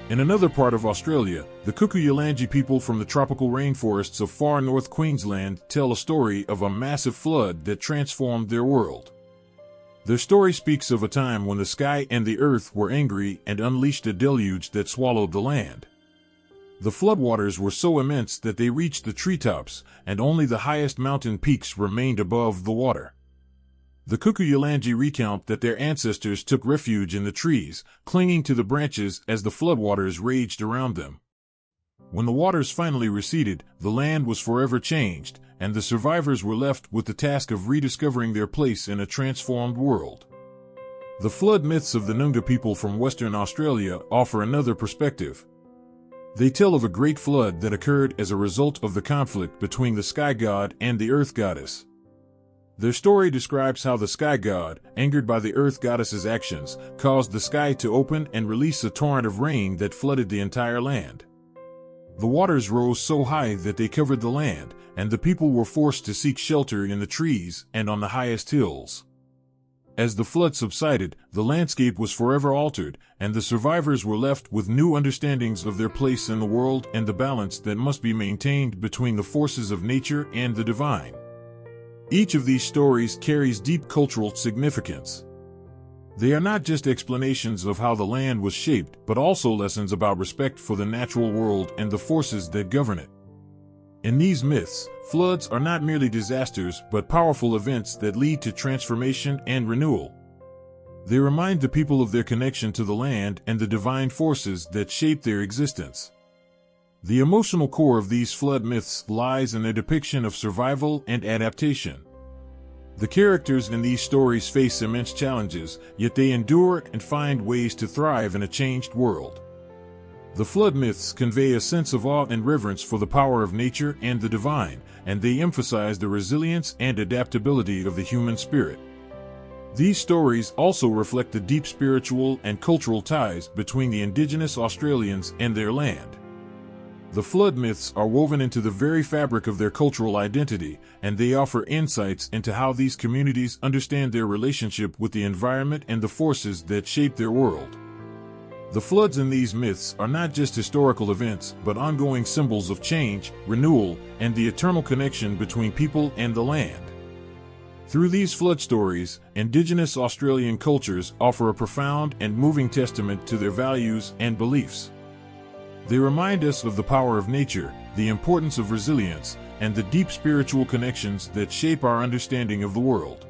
In another part of Australia, the Kuku-Yalanji people from the tropical rainforests of far north Queensland tell a story of a massive flood that transformed their world. Their story speaks of a time when the sky and the earth were angry and unleashed a deluge that swallowed the land. The floodwaters were so immense that they reached the treetops, and only the highest mountain peaks remained above the water. The Kuku-Yalanji recount that their ancestors took refuge in the trees, clinging to the branches as the floodwaters raged around them. When the waters finally receded, the land was forever changed, and the survivors were left with the task of rediscovering their place in a transformed world. The flood myths of the Noongar people from Western Australia offer another perspective. They tell of a great flood that occurred as a result of the conflict between the sky god and the earth goddess. Their story describes how the sky god, angered by the earth goddess's actions, caused the sky to open and release a torrent of rain that flooded the entire land. The waters rose so high that they covered the land, and the people were forced to seek shelter in the trees and on the highest hills. As the flood subsided, the landscape was forever altered, and the survivors were left with new understandings of their place in the world and the balance that must be maintained between the forces of nature and the divine. Each of these stories carries deep cultural significance. They are not just explanations of how the land was shaped, but also lessons about respect for the natural world and the forces that govern it. In these myths, floods are not merely disasters, but powerful events that lead to transformation and renewal. They remind the people of their connection to the land and the divine forces that shape their existence. The emotional core of these flood myths lies in their depiction of survival and adaptation. The characters in these stories face immense challenges, yet they endure and find ways to thrive in a changed world. The flood myths convey a sense of awe and reverence for the power of nature and the divine, and they emphasize the resilience and adaptability of the human spirit. These stories also reflect the deep spiritual and cultural ties between the indigenous Australians and their land. The flood myths are woven into the very fabric of their cultural identity, and they offer insights into how these communities understand their relationship with the environment and the forces that shape their world. The floods in these myths are not just historical events, but ongoing symbols of change, renewal, and the eternal connection between people and the land. Through these flood stories, indigenous Australian cultures offer a profound and moving testament to their values and beliefs. They remind us of the power of nature, the importance of resilience, and the deep spiritual connections that shape our understanding of the world.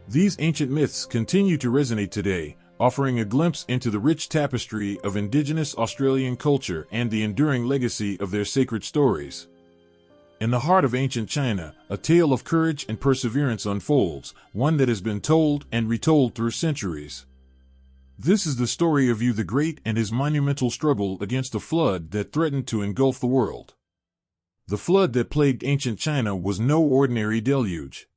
These ancient myths continue to resonate today, offering a glimpse into the rich tapestry of indigenous Australian culture and the enduring legacy of their sacred stories. In the heart of ancient China, a tale of courage and perseverance unfolds, one that has been told and retold through centuries. This is the story of Yu the Great and his monumental struggle against a flood that threatened to engulf the world. The flood that plagued ancient China was no ordinary deluge.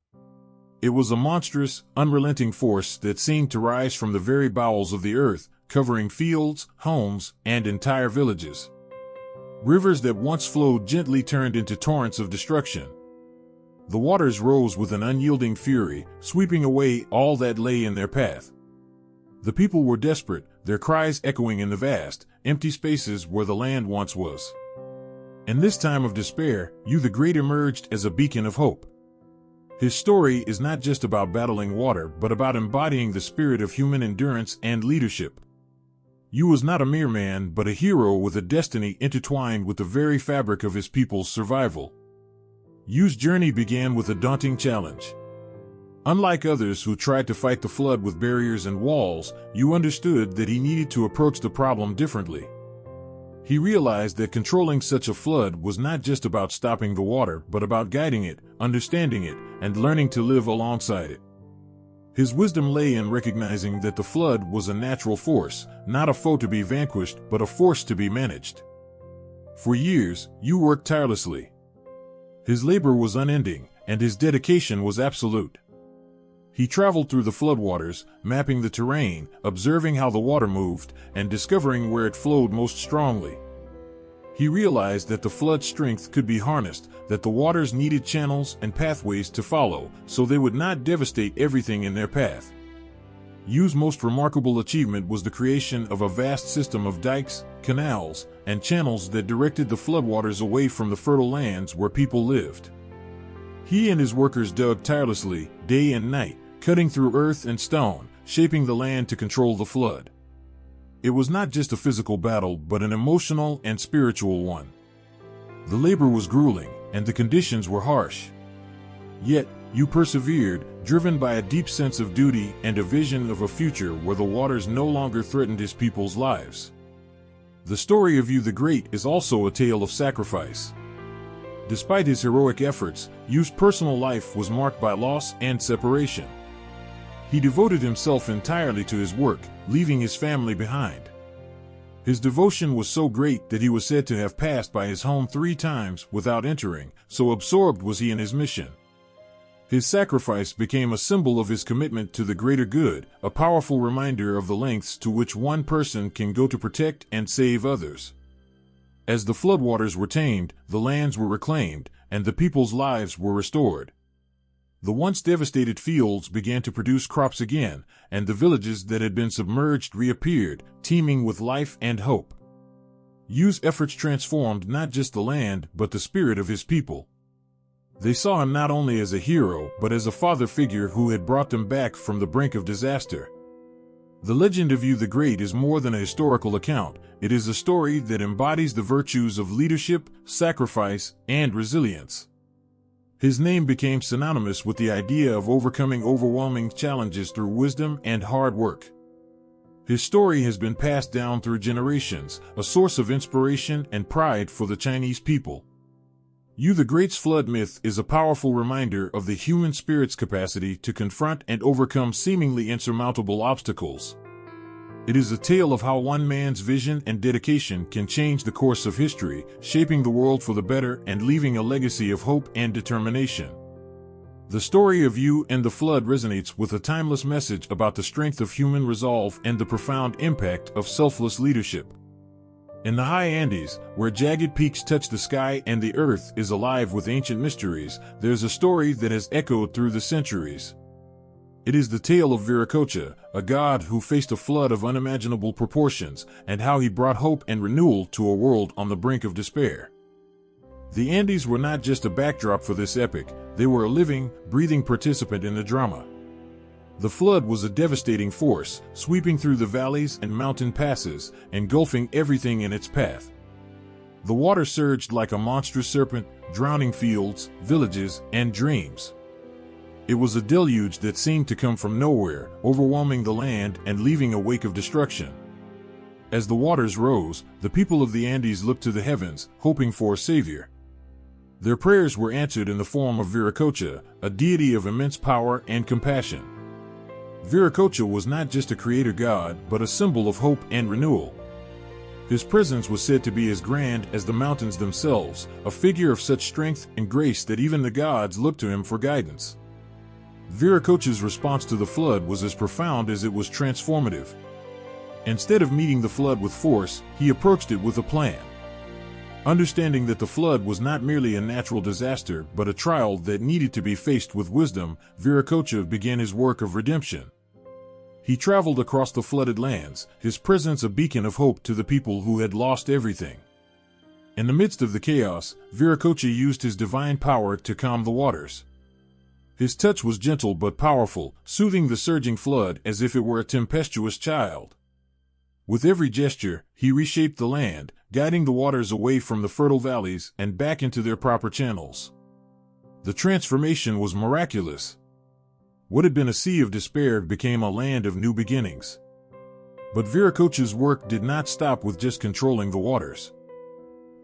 It was a monstrous, unrelenting force that seemed to rise from the very bowels of the earth, covering fields, homes, and entire villages. Rivers that once flowed gently turned into torrents of destruction. The waters rose with an unyielding fury, sweeping away all that lay in their path. The people were desperate, their cries echoing in the vast, empty spaces where the land once was. In this time of despair, Yu the Great emerged as a beacon of hope. His story is not just about battling water, but about embodying the spirit of human endurance and leadership. Yu was not a mere man, but a hero with a destiny intertwined with the very fabric of his people's survival. Yu's journey began with a daunting challenge. Unlike others who tried to fight the flood with barriers and walls, Yu understood that he needed to approach the problem differently. He realized that controlling such a flood was not just about stopping the water, but about guiding it, understanding it, and learning to live alongside it. His wisdom lay in recognizing that the flood was a natural force, not a foe to be vanquished, but a force to be managed. For years, Yu worked tirelessly. His labor was unending, and his dedication was absolute. He traveled through the floodwaters, mapping the terrain, observing how the water moved, and discovering where it flowed most strongly. He realized that the flood's strength could be harnessed, that the waters needed channels and pathways to follow, so they would not devastate everything in their path. Yu's most remarkable achievement was the creation of a vast system of dikes, canals, and channels that directed the floodwaters away from the fertile lands where people lived. He and his workers dug tirelessly, day and night, cutting through earth and stone, shaping the land to control the flood. It was not just a physical battle, but an emotional and spiritual one. The labor was grueling, and the conditions were harsh. Yet, Yu persevered, driven by a deep sense of duty and a vision of a future where the waters no longer threatened his people's lives. The story of Yu the Great is also a tale of sacrifice. Despite his heroic efforts, Yu's personal life was marked by loss and separation. He devoted himself entirely to his work, leaving his family behind. His devotion was so great that he was said to have passed by his home 3 times without entering, so absorbed was he in his mission. His sacrifice became a symbol of his commitment to the greater good, a powerful reminder of the lengths to which one person can go to protect and save others. As the floodwaters were tamed, the lands were reclaimed, and the people's lives were restored. The once devastated fields began to produce crops again, and the villages that had been submerged reappeared, teeming with life and hope. Yu's efforts transformed not just the land, but the spirit of his people. They saw him not only as a hero, but as a father figure who had brought them back from the brink of disaster. The legend of Yu the Great is more than a historical account. It is a story that embodies the virtues of leadership, sacrifice, and resilience. His name became synonymous with the idea of overcoming overwhelming challenges through wisdom and hard work. His story has been passed down through generations, a source of inspiration and pride for the Chinese people. Yu the Great's flood myth is a powerful reminder of the human spirit's capacity to confront and overcome seemingly insurmountable obstacles. It is a tale of how one man's vision and dedication can change the course of history, shaping the world for the better and leaving a legacy of hope and determination. The story of Yu and the flood resonates with a timeless message about the strength of human resolve and the profound impact of selfless leadership. In the high Andes, where jagged peaks touch the sky and the earth is alive with ancient mysteries, there's a story that has echoed through the centuries. It is the tale of Viracocha, a god who faced a flood of unimaginable proportions, and how he brought hope and renewal to a world on the brink of despair. The Andes were not just a backdrop for this epic, they were a living, breathing participant in the drama. The flood was a devastating force, sweeping through the valleys and mountain passes, engulfing everything in its path. The water surged like a monstrous serpent, drowning fields, villages, and dreams. It was a deluge that seemed to come from nowhere, overwhelming the land and leaving a wake of destruction. As the waters rose, the people of the Andes looked to the heavens, hoping for a savior. Their prayers were answered in the form of Viracocha, a deity of immense power and compassion. Viracocha was not just a creator god, but a symbol of hope and renewal. His presence was said to be as grand as the mountains themselves, a figure of such strength and grace that even the gods looked to him for guidance. Viracocha's response to the flood was as profound as it was transformative. Instead of meeting the flood with force, he approached it with a plan. Understanding that the flood was not merely a natural disaster but a trial that needed to be faced with wisdom, Viracocha began his work of redemption. He traveled across the flooded lands, his presence a beacon of hope to the people who had lost everything. In the midst of the chaos, Viracocha used his divine power to calm the waters. His touch was gentle but powerful, soothing the surging flood as if it were a tempestuous child. With every gesture, he reshaped the land, guiding the waters away from the fertile valleys and back into their proper channels. The transformation was miraculous. What had been a sea of despair became a land of new beginnings. But Viracocha's work did not stop with just controlling the waters.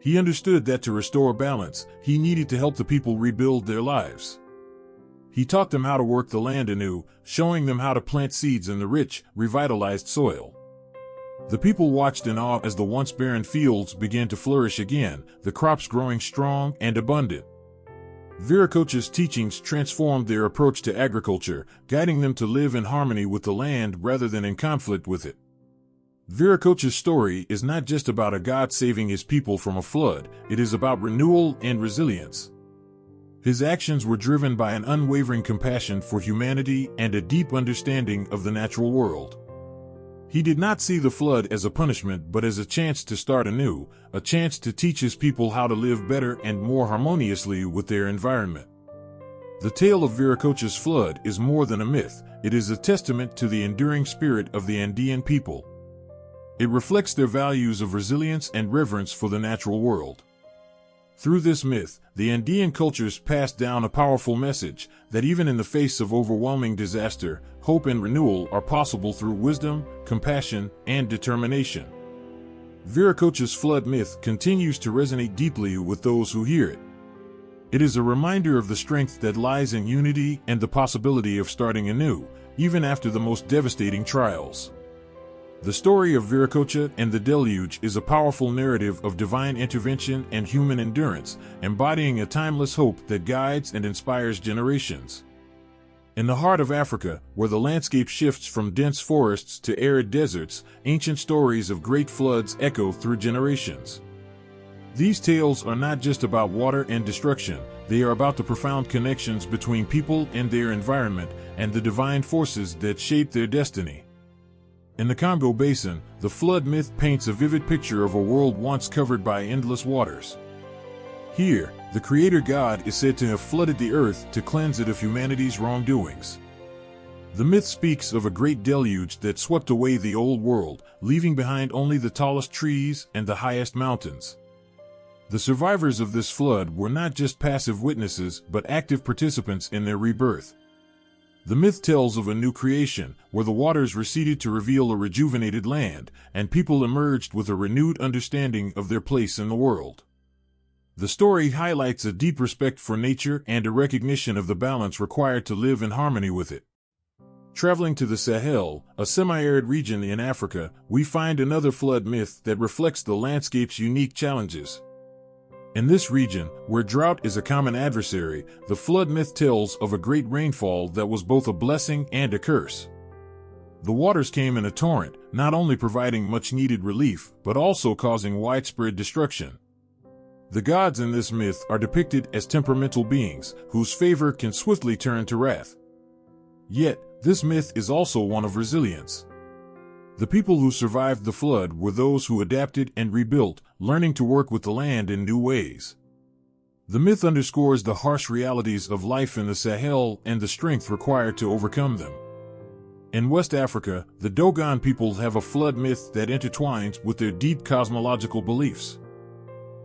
He understood that to restore balance, he needed to help the people rebuild their lives. He taught them how to work the land anew, showing them how to plant seeds in the rich, revitalized soil. The people watched in awe as the once barren fields began to flourish again, the crops growing strong and abundant. Viracocha's teachings transformed their approach to agriculture, guiding them to live in harmony with the land rather than in conflict with it. Viracocha's story is not just about a god saving his people from a flood, it is about renewal and resilience. His actions were driven by an unwavering compassion for humanity and a deep understanding of the natural world. He did not see the flood as a punishment but as a chance to start anew, a chance to teach his people how to live better and more harmoniously with their environment. The tale of Viracocha's flood is more than a myth, it is a testament to the enduring spirit of the Andean people. It reflects their values of resilience and reverence for the natural world. Through this myth, the Andean cultures passed down a powerful message that even in the face of overwhelming disaster, hope and renewal are possible through wisdom, compassion, and determination. Viracocha's flood myth continues to resonate deeply with those who hear it. It is a reminder of the strength that lies in unity and the possibility of starting anew, even after the most devastating trials. The story of Viracocha and the Deluge is a powerful narrative of divine intervention and human endurance, embodying a timeless hope that guides and inspires generations. In the heart of Africa, where the landscape shifts from dense forests to arid deserts, ancient stories of great floods echo through generations. These tales are not just about water and destruction, they are about the profound connections between people and their environment, and the divine forces that shape their destiny. In the Congo Basin, the flood myth paints a vivid picture of a world once covered by endless waters. Here, the Creator God is said to have flooded the earth to cleanse it of humanity's wrongdoings. The myth speaks of a great deluge that swept away the old world, leaving behind only the tallest trees and the highest mountains. The survivors of this flood were not just passive witnesses, but active participants in their rebirth. The myth tells of a new creation, where the waters receded to reveal a rejuvenated land, and people emerged with a renewed understanding of their place in the world. The story highlights a deep respect for nature and a recognition of the balance required to live in harmony with it. Traveling to the Sahel, a semi-arid region in Africa, we find another flood myth that reflects the landscape's unique challenges. In this region, where drought is a common adversary, the flood myth tells of a great rainfall that was both a blessing and a curse. The waters came in a torrent, not only providing much-needed relief, but also causing widespread destruction. The gods in this myth are depicted as temperamental beings, whose favor can swiftly turn to wrath. Yet, this myth is also one of resilience. The people who survived the flood were those who adapted and rebuilt, learning to work with the land in new ways. The myth underscores the harsh realities of life in the Sahel and the strength required to overcome them. In West Africa, the Dogon people have a flood myth that intertwines with their deep cosmological beliefs.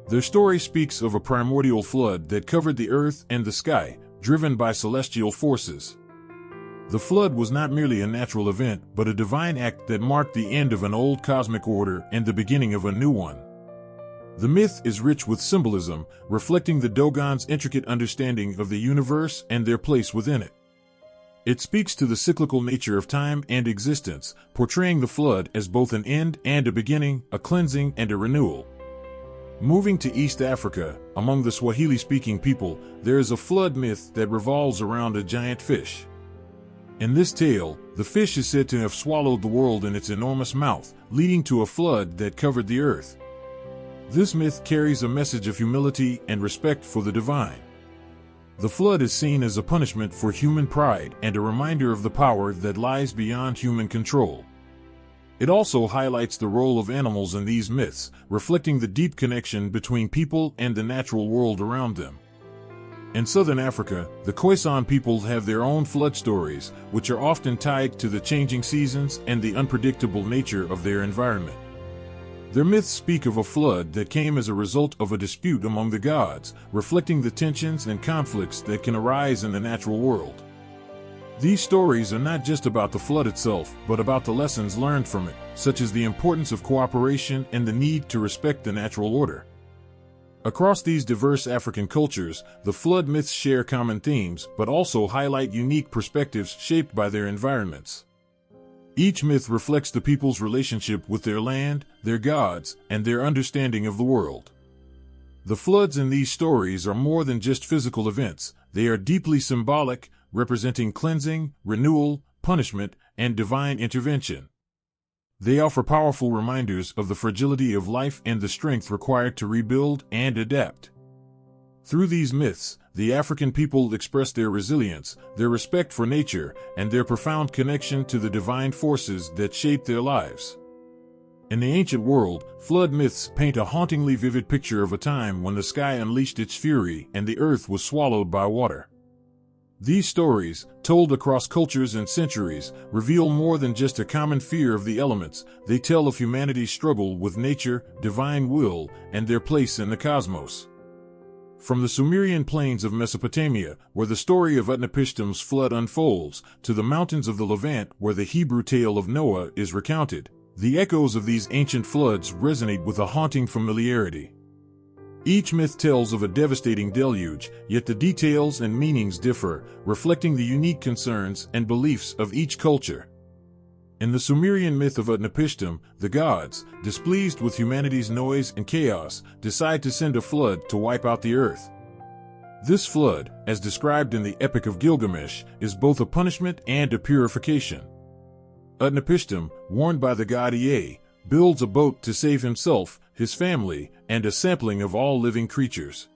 Their story speaks of a primordial flood that covered the earth and the sky, driven by celestial forces. The flood was not merely a natural event, but a divine act that marked the end of an old cosmic order and the beginning of a new one. The myth is rich with symbolism, reflecting the Dogon's intricate understanding of the universe and their place within it. It speaks to the cyclical nature of time and existence, portraying the flood as both an end and a beginning, a cleansing and a renewal. Moving to East Africa, among the Swahili-speaking people, there is a flood myth that revolves around a giant fish. In this tale, the fish is said to have swallowed the world in its enormous mouth, leading to a flood that covered the earth. This myth carries a message of humility and respect for the divine. The flood is seen as a punishment for human pride and a reminder of the power that lies beyond human control. It also highlights the role of animals in these myths, reflecting the deep connection between people and the natural world around them. In southern Africa, the Khoisan people have their own flood stories, which are often tied to the changing seasons and the unpredictable nature of their environment. Their myths speak of a flood that came as a result of a dispute among the gods, reflecting the tensions and conflicts that can arise in the natural world. These stories are not just about the flood itself, but about the lessons learned from it, such as the importance of cooperation and the need to respect the natural order. Across these diverse African cultures, the flood myths share common themes, but also highlight unique perspectives shaped by their environments. Each myth reflects the people's relationship with their land, their gods, and their understanding of the world. The floods in these stories are more than just physical events. They are deeply symbolic, representing cleansing, renewal, punishment, and divine intervention. They offer powerful reminders of the fragility of life and the strength required to rebuild and adapt. Through these myths, the African people express their resilience, their respect for nature, and their profound connection to the divine forces that shape their lives. In the ancient world, flood myths paint a hauntingly vivid picture of a time when the sky unleashed its fury and the earth was swallowed by water. These stories, told across cultures and centuries, reveal more than just a common fear of the elements. They tell of humanity's struggle with nature, divine will, and their place in the cosmos. From the Sumerian plains of Mesopotamia, where the story of Utnapishtim's flood unfolds, to the mountains of the Levant, where the Hebrew tale of Noah is recounted, the echoes of these ancient floods resonate with a haunting familiarity. Each myth tells of a devastating deluge, yet the details and meanings differ, reflecting the unique concerns and beliefs of each culture. In the Sumerian myth of Utnapishtim, the gods, displeased with humanity's noise and chaos, decide to send a flood to wipe out the earth. This flood, as described in the Epic of Gilgamesh, is both a punishment and a purification. Utnapishtim, warned by the god Ea, builds a boat to save himself, his family, and a sampling of all living creatures.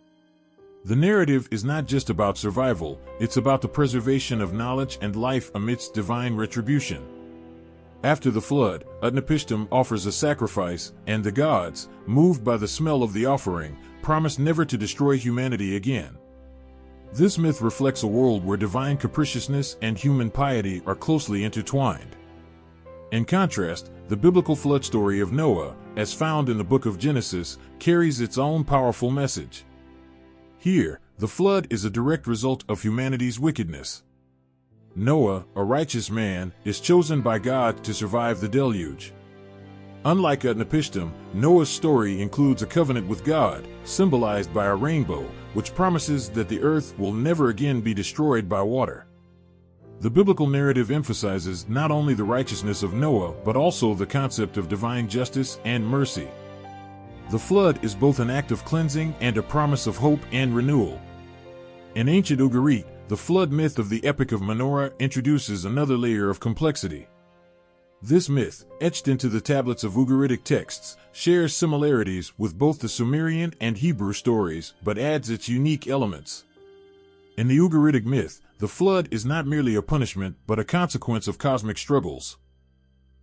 The narrative is not just about survival, it's about the preservation of knowledge and life amidst divine retribution. After the flood, Utnapishtim offers a sacrifice, and the gods, moved by the smell of the offering, promise never to destroy humanity again. This myth reflects a world where divine capriciousness and human piety are closely intertwined. In contrast, the biblical flood story of Noah, as found in the book of Genesis, carries its own powerful message. Here, the flood is a direct result of humanity's wickedness. Noah, a righteous man, is chosen by God to survive the deluge. Unlike Utnapishtim, Noah's story includes a covenant with God, symbolized by a rainbow, which promises that the earth will never again be destroyed by water. The biblical narrative emphasizes not only the righteousness of Noah but also the concept of divine justice and mercy. The flood is both an act of cleansing and a promise of hope and renewal. In ancient Ugarit, the flood myth of the Epic of Menorah introduces another layer of complexity. This myth, etched into the tablets of Ugaritic texts, shares similarities with both the Sumerian and Hebrew stories but adds its unique elements. In the Ugaritic myth, the flood is not merely a punishment but a consequence of cosmic struggles.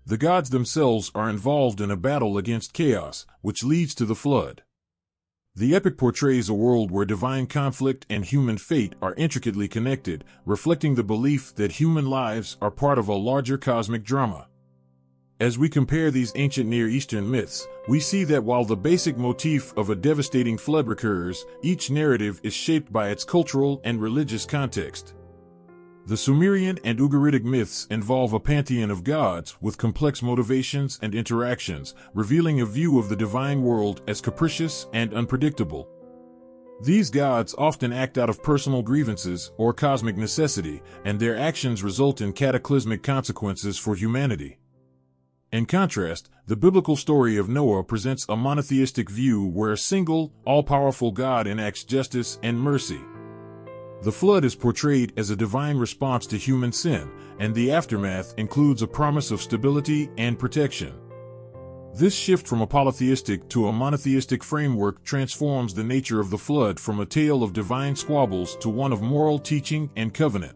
The gods themselves are involved in a battle against chaos, which leads to the flood. The epic portrays a world where divine conflict and human fate are intricately connected, reflecting the belief that human lives are part of a larger cosmic drama. As we compare these ancient Near Eastern myths, we see that while the basic motif of a devastating flood recurs, each narrative is shaped by its cultural and religious context. The Sumerian and Ugaritic myths involve a pantheon of gods with complex motivations and interactions, revealing a view of the divine world as capricious and unpredictable. These gods often act out of personal grievances or cosmic necessity, and their actions result in cataclysmic consequences for humanity. In contrast, the biblical story of Noah presents a monotheistic view where a single, all-powerful God enacts justice and mercy. The flood is portrayed as a divine response to human sin, and the aftermath includes a promise of stability and protection. This shift from a polytheistic to a monotheistic framework transforms the nature of the flood from a tale of divine squabbles to one of moral teaching and covenant.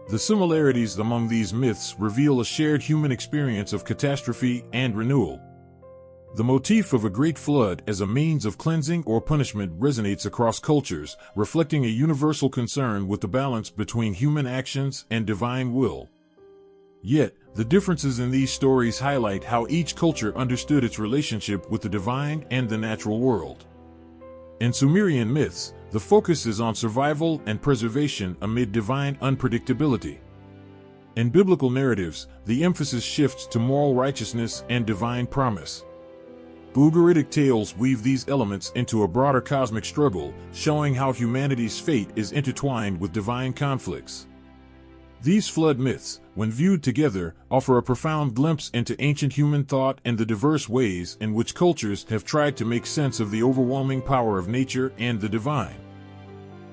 The similarities among these myths reveal a shared human experience of catastrophe and renewal. The motif of a great flood as a means of cleansing or punishment resonates across cultures, reflecting a universal concern with the balance between human actions and divine will. Yet, the differences in these stories highlight how each culture understood its relationship with the divine and the natural world. In Sumerian myths, the focus is on survival and preservation amid divine unpredictability. In biblical narratives, the emphasis shifts to moral righteousness and divine promise. Ugaritic tales weave these elements into a broader cosmic struggle, showing how humanity's fate is intertwined with divine conflicts. These flood myths, when viewed together, offer a profound glimpse into ancient human thought and the diverse ways in which cultures have tried to make sense of the overwhelming power of nature and the divine.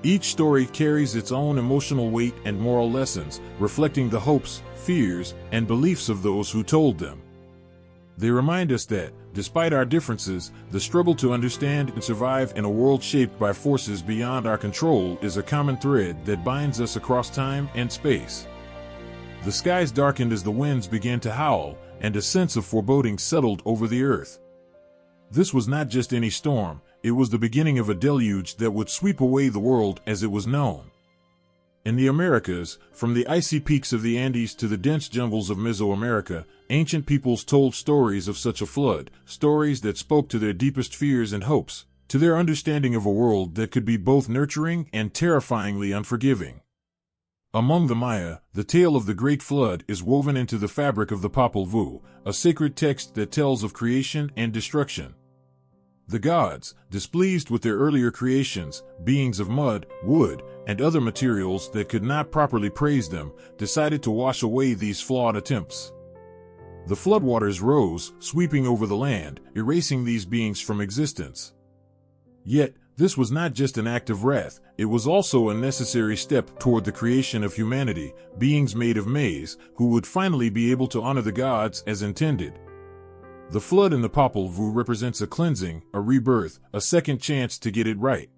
Each story carries its own emotional weight and moral lessons, reflecting the hopes, fears, and beliefs of those who told them. They remind us that, despite our differences, the struggle to understand and survive in a world shaped by forces beyond our control is a common thread that binds us across time and space. The skies darkened as the winds began to howl, and a sense of foreboding settled over the earth. This was not just any storm, it was the beginning of a deluge that would sweep away the world as it was known. In the Americas, from the icy peaks of the Andes to the dense jungles of Mesoamerica, ancient peoples told stories of such a flood, stories that spoke to their deepest fears and hopes. to their understanding of a world that could be both nurturing and terrifyingly unforgiving. Among the Maya, the tale of the Great Flood is woven into the fabric of the Popol Vuh, a sacred text that tells of creation and destruction. The gods, displeased with their earlier creations, beings of mud, wood, and other materials that could not properly praise them, decided to wash away these flawed attempts. The floodwaters rose, sweeping over the land, erasing these beings from existence. Yet, this was not just an act of wrath, it was also a necessary step toward the creation of humanity, beings made of maize, who would finally be able to honor the gods as intended. The flood in the Popol Vuh represents a cleansing, a rebirth, a second chance to get it right.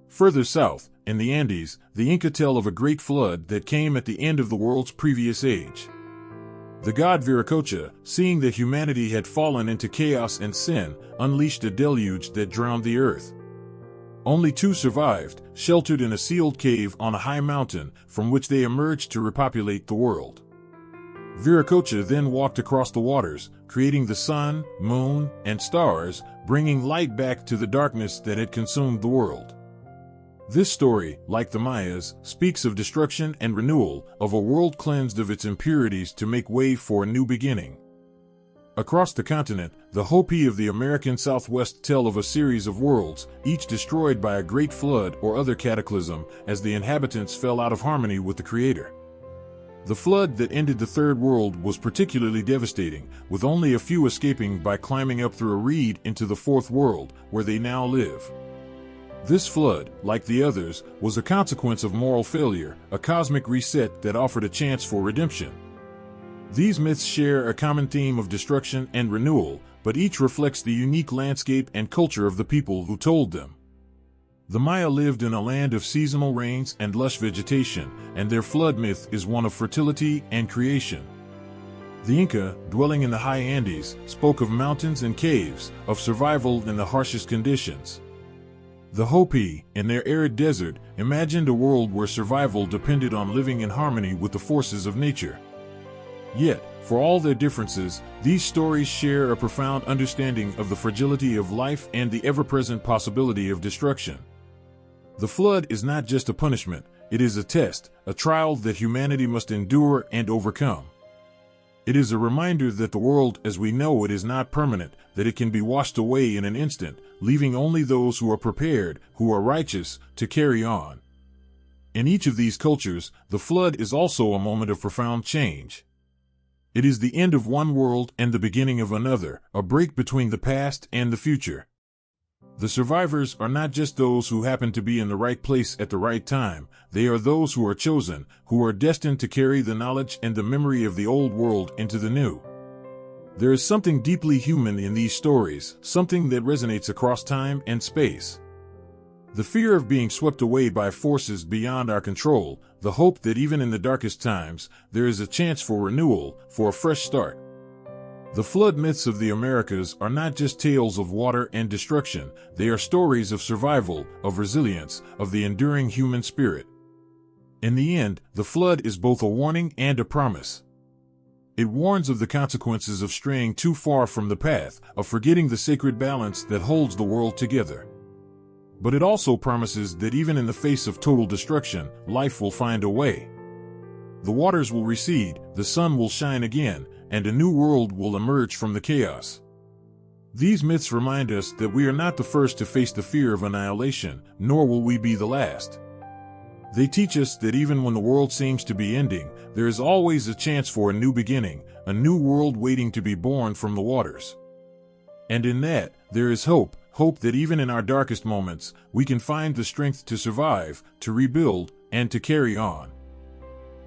Further south, in the Andes, the Inca tell of a great flood that came at the end of the world's previous age. The god Viracocha, seeing that humanity had fallen into chaos and sin, unleashed a deluge that drowned the earth. Only 2 survived, sheltered in a sealed cave on a high mountain, from which they emerged to repopulate the world. Viracocha then walked across the waters, creating the sun, moon, and stars, bringing light back to the darkness that had consumed the world. This story, like the Mayas, speaks of destruction and renewal, of a world cleansed of its impurities to make way for a new beginning. Across the continent, the Hopi of the American Southwest tell of a series of worlds, each destroyed by a great flood or other cataclysm, as the inhabitants fell out of harmony with the Creator. The flood that ended the Third World was particularly devastating, with only a few escaping by climbing up through a reed into the Fourth World, where they now live. This flood, like the others, was a consequence of moral failure, a cosmic reset that offered a chance for redemption. These myths share a common theme of destruction and renewal, but each reflects the unique landscape and culture of the people who told them. The Maya lived in a land of seasonal rains and lush vegetation, and their flood myth is one of fertility and creation. The Inca, dwelling in the high Andes, spoke of mountains and caves, of survival in the harshest conditions. The Hopi, in their arid desert, imagined a world where survival depended on living in harmony with the forces of nature. Yet, for all their differences, these stories share a profound understanding of the fragility of life and the ever-present possibility of destruction. The flood is not just a punishment, it is a test, a trial that humanity must endure and overcome. It is a reminder that the world as we know it is not permanent, that it can be washed away in an instant, leaving only those who are prepared, who are righteous, to carry on. In each of these cultures, the flood is also a moment of profound change. It is the end of one world and the beginning of another, a break between the past and the future. The survivors are not just those who happen to be in the right place at the right time, they are those who are chosen, who are destined to carry the knowledge and the memory of the old world into the new. There is something deeply human in these stories, something that resonates across time and space. The fear of being swept away by forces beyond our control, the hope that even in the darkest times, there is a chance for renewal, for a fresh start. The flood myths of the Americas are not just tales of water and destruction, they are stories of survival, of resilience, of the enduring human spirit. In the end, the flood is both a warning and a promise. It warns of the consequences of straying too far from the path, of forgetting the sacred balance that holds the world together. But it also promises that even in the face of total destruction, life will find a way. The waters will recede, the sun will shine again, and a new world will emerge from the chaos. These myths remind us that we are not the first to face the fear of annihilation, nor will we be the last. They teach us that even when the world seems to be ending, there is always a chance for a new beginning, a new world waiting to be born from the waters. And in that, there is hope, hope that even in our darkest moments, we can find the strength to survive, to rebuild, and to carry on.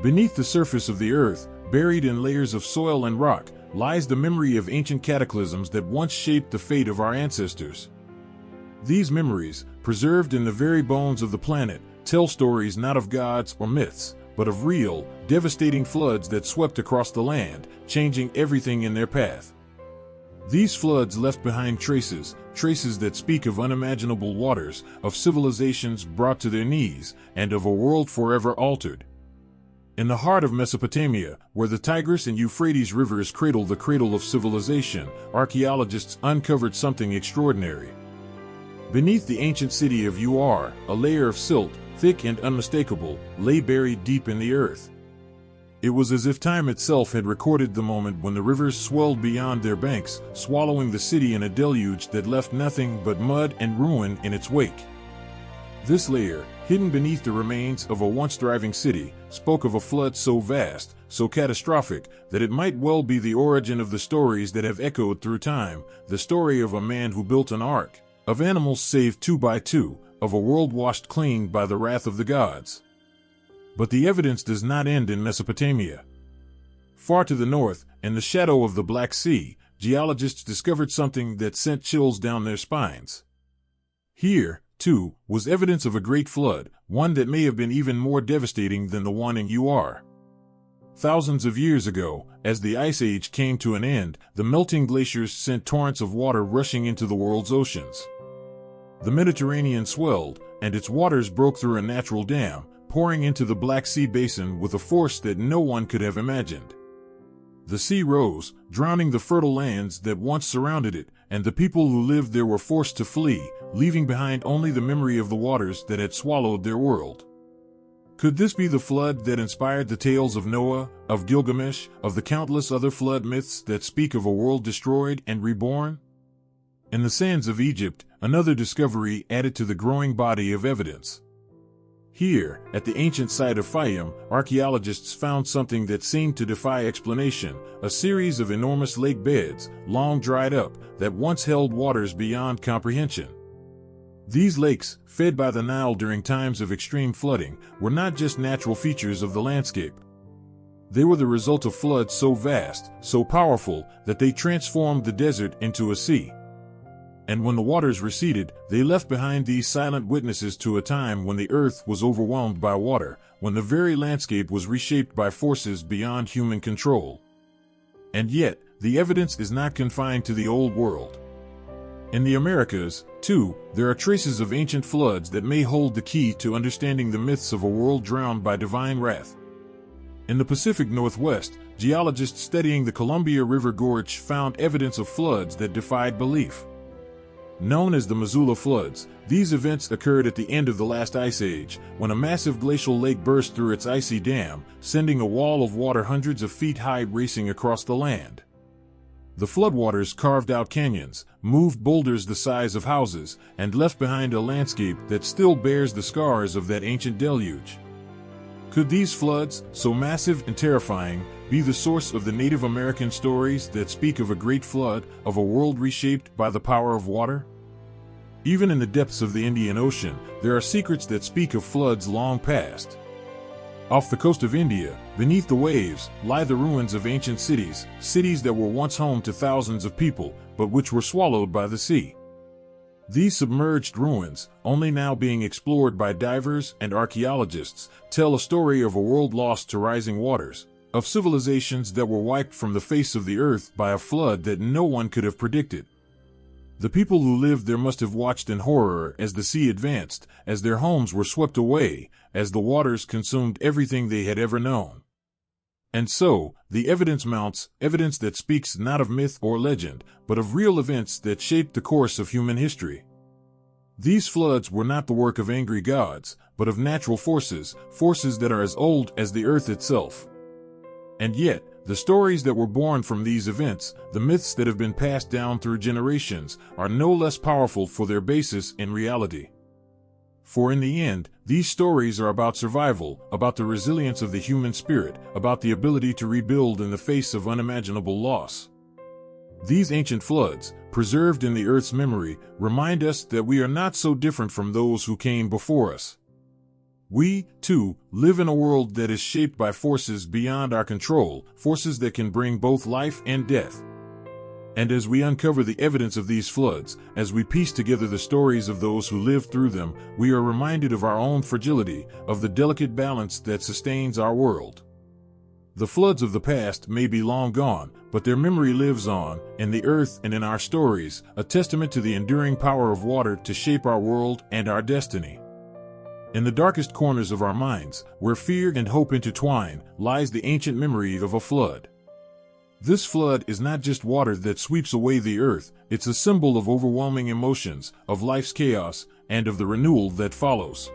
Beneath the surface of the earth, buried in layers of soil and rock, lies the memory of ancient cataclysms that once shaped the fate of our ancestors. These memories, preserved in the very bones of the planet, tell stories not of gods or myths, but of real, devastating floods that swept across the land, changing everything in their path. These floods left behind traces that speak of unimaginable waters, of civilizations brought to their knees, and of a world forever altered. In the heart of Mesopotamia, where the Tigris and Euphrates rivers cradle the cradle of civilization, archaeologists uncovered something extraordinary. Beneath the ancient city of Ur, a layer of silt, thick and unmistakable, lay buried deep in the earth. It was as if time itself had recorded the moment when the rivers swelled beyond their banks, swallowing the city in a deluge that left nothing but mud and ruin in its wake. This layer, hidden beneath the remains of a once thriving city, spoke of a flood so vast, so catastrophic, that it might well be the origin of the stories that have echoed through time, the story of a man who built an ark, of animals saved 2 by 2, of a world washed clean by the wrath of the gods. But the evidence does not end in Mesopotamia. Far to the north, in the shadow of the Black Sea, geologists discovered something that sent chills down their spines. Here, too, was evidence of a great flood, one that may have been even more devastating than the one in Ur. Thousands of years ago, as the Ice Age came to an end, the melting glaciers sent torrents of water rushing into the world's oceans. The Mediterranean swelled, and its waters broke through a natural dam, pouring into the Black Sea basin with a force that no one could have imagined. The sea rose, drowning the fertile lands that once surrounded it, and the people who lived there were forced to flee, leaving behind only the memory of the waters that had swallowed their world. Could this be the flood that inspired the tales of Noah, of Gilgamesh, of the countless other flood myths that speak of a world destroyed and reborn? In the sands of Egypt, another discovery added to the growing body of evidence. Here, at the ancient site of Fayum, archaeologists found something that seemed to defy explanation, a series of enormous lake beds, long dried up, that once held waters beyond comprehension. These lakes, fed by the Nile during times of extreme flooding, were not just natural features of the landscape. They were the result of floods so vast, so powerful, that they transformed the desert into a sea. And when the waters receded, they left behind these silent witnesses to a time when the earth was overwhelmed by water, when the very landscape was reshaped by forces beyond human control. And yet, the evidence is not confined to the Old World. In the Americas, too, there are traces of ancient floods that may hold the key to understanding the myths of a world drowned by divine wrath. In the Pacific Northwest, geologists studying the Columbia River Gorge found evidence of floods that defied belief. Known as the Missoula floods, these events occurred at the end of the last ice age, when a massive glacial lake burst through its icy dam, sending a wall of water hundreds of feet high racing across the land. The floodwaters carved out canyons, moved boulders the size of houses, and left behind a landscape that still bears the scars of that ancient deluge. Could these floods, so massive and terrifying, be the source of the Native American stories that speak of a great flood, of a world reshaped by the power of water? Even in the depths of the Indian Ocean, there are secrets that speak of floods long past. Off the coast of India, beneath the waves, lie the ruins of ancient cities, cities that were once home to thousands of people, but which were swallowed by the sea. These submerged ruins, only now being explored by divers and archaeologists, tell a story of a world lost to rising waters, of civilizations that were wiped from the face of the earth by a flood that no one could have predicted. The people who lived there must have watched in horror as the sea advanced, as their homes were swept away, as the waters consumed everything they had ever known. And so, the evidence mounts, evidence that speaks not of myth or legend, but of real events that shaped the course of human history. These floods were not the work of angry gods, but of natural forces, forces that are as old as the earth itself. And yet, the stories that were born from these events, the myths that have been passed down through generations, are no less powerful for their basis in reality. For in the end, these stories are about survival, about the resilience of the human spirit, about the ability to rebuild in the face of unimaginable loss. These ancient floods, preserved in the earth's memory, remind us that we are not so different from those who came before us. We, too, live in a world that is shaped by forces beyond our control, forces that can bring both life and death. And as we uncover the evidence of these floods, as we piece together the stories of those who lived through them, we are reminded of our own fragility, of the delicate balance that sustains our world. The floods of the past may be long gone, but their memory lives on, in the earth and in our stories, a testament to the enduring power of water to shape our world and our destiny. In the darkest corners of our minds, where fear and hope intertwine, lies the ancient memory of a flood. This flood is not just water that sweeps away the earth, it's a symbol of overwhelming emotions, of life's chaos, and of the renewal that follows.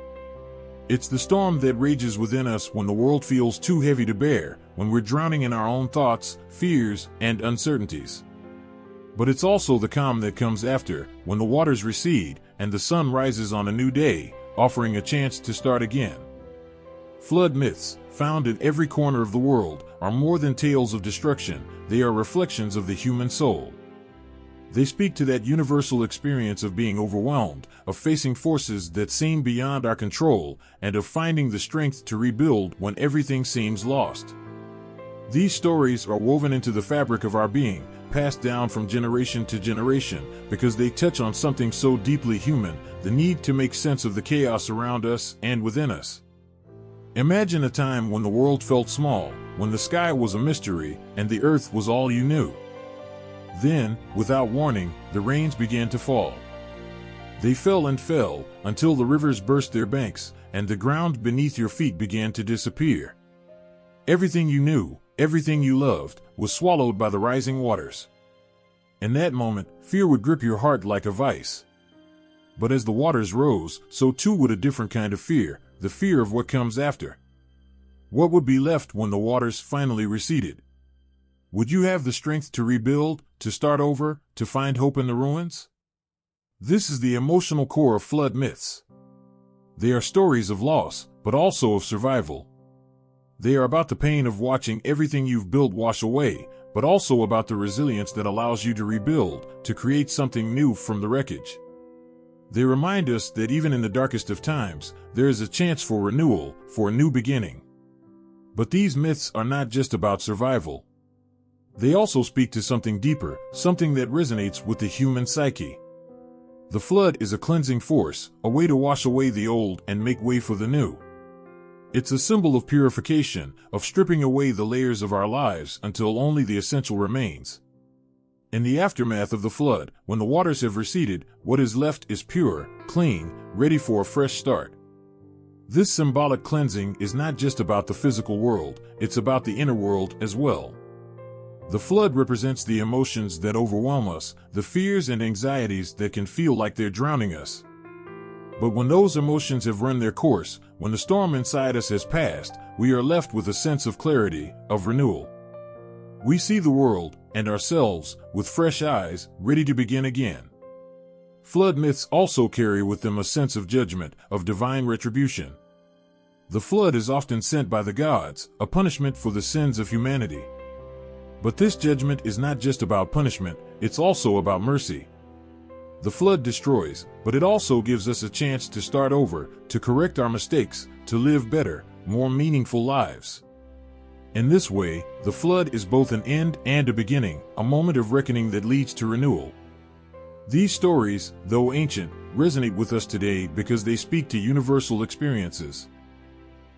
It's the storm that rages within us when the world feels too heavy to bear, when we're drowning in our own thoughts, fears, and uncertainties. But it's also the calm that comes after, when the waters recede, and the sun rises on a new day, offering a chance to start again. Flood myths, found in every corner of the world, are more than tales of destruction, they are reflections of the human soul. They speak to that universal experience of being overwhelmed, of facing forces that seem beyond our control, and of finding the strength to rebuild when everything seems lost. These stories are woven into the fabric of our being, passed down from generation to generation, because they touch on something so deeply human, the need to make sense of the chaos around us and within us. Imagine a time when the world felt small, when the sky was a mystery, and the earth was all you knew. Then, without warning, the rains began to fall. They fell and fell, until the rivers burst their banks, and the ground beneath your feet began to disappear. Everything you knew, everything you loved, was swallowed by the rising waters. In that moment, fear would grip your heart like a vice. But as the waters rose, so too would a different kind of fear, the fear of what comes after. What would be left when the waters finally receded? Would you have the strength to rebuild, to start over, to find hope in the ruins? This is the emotional core of flood myths. They are stories of loss, but also of survival. They are about the pain of watching everything you've built wash away, but also about the resilience that allows you to rebuild, to create something new from the wreckage. They remind us that even in the darkest of times, there is a chance for renewal, for a new beginning. But these myths are not just about survival. They also speak to something deeper, something that resonates with the human psyche. The flood is a cleansing force, a way to wash away the old and make way for the new. It's a symbol of purification, of stripping away the layers of our lives until only the essential remains. In the aftermath of the flood, when the waters have receded, what is left is pure, clean, ready for a fresh start. This symbolic cleansing is not just about the physical world, it's about the inner world as well. The flood represents the emotions that overwhelm us, the fears and anxieties that can feel like they're drowning us. But when those emotions have run their course, when the storm inside us has passed, we are left with a sense of clarity, of renewal. We see the world, and ourselves, with fresh eyes, ready to begin again. Flood myths also carry with them a sense of judgment, of divine retribution. The flood is often sent by the gods, a punishment for the sins of humanity. But this judgment is not just about punishment, it's also about mercy. The flood destroys, but it also gives us a chance to start over, to correct our mistakes, to live better, more meaningful lives. In this way, the flood is both an end and a beginning, a moment of reckoning that leads to renewal. These stories, though ancient, resonate with us today because they speak to universal experiences.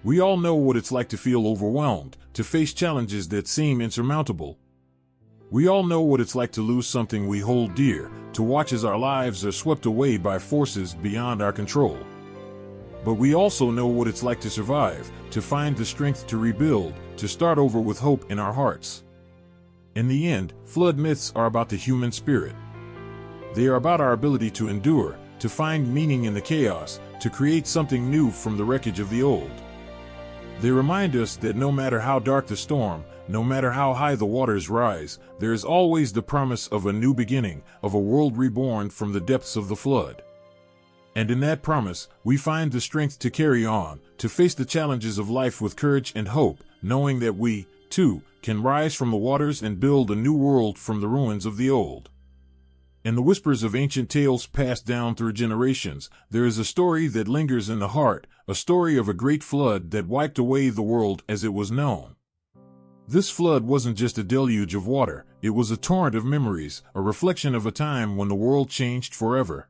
We all know what it's like to feel overwhelmed, to face challenges that seem insurmountable. We all know what it's like to lose something we hold dear, to watch as our lives are swept away by forces beyond our control. But we also know what it's like to survive, to find the strength to rebuild, to start over with hope in our hearts. In the end, flood myths are about the human spirit. They are about our ability to endure, to find meaning in the chaos, to create something new from the wreckage of the old. They remind us that no matter how dark the storm, no matter how high the waters rise, there is always the promise of a new beginning, of a world reborn from the depths of the flood. And in that promise, we find the strength to carry on, to face the challenges of life with courage and hope, knowing that we, too, can rise from the waters and build a new world from the ruins of the old. In the whispers of ancient tales passed down through generations, there is a story that lingers in the heart, a story of a great flood that wiped away the world as it was known. This flood wasn't just a deluge of water, it was a torrent of memories, a reflection of a time when the world changed forever.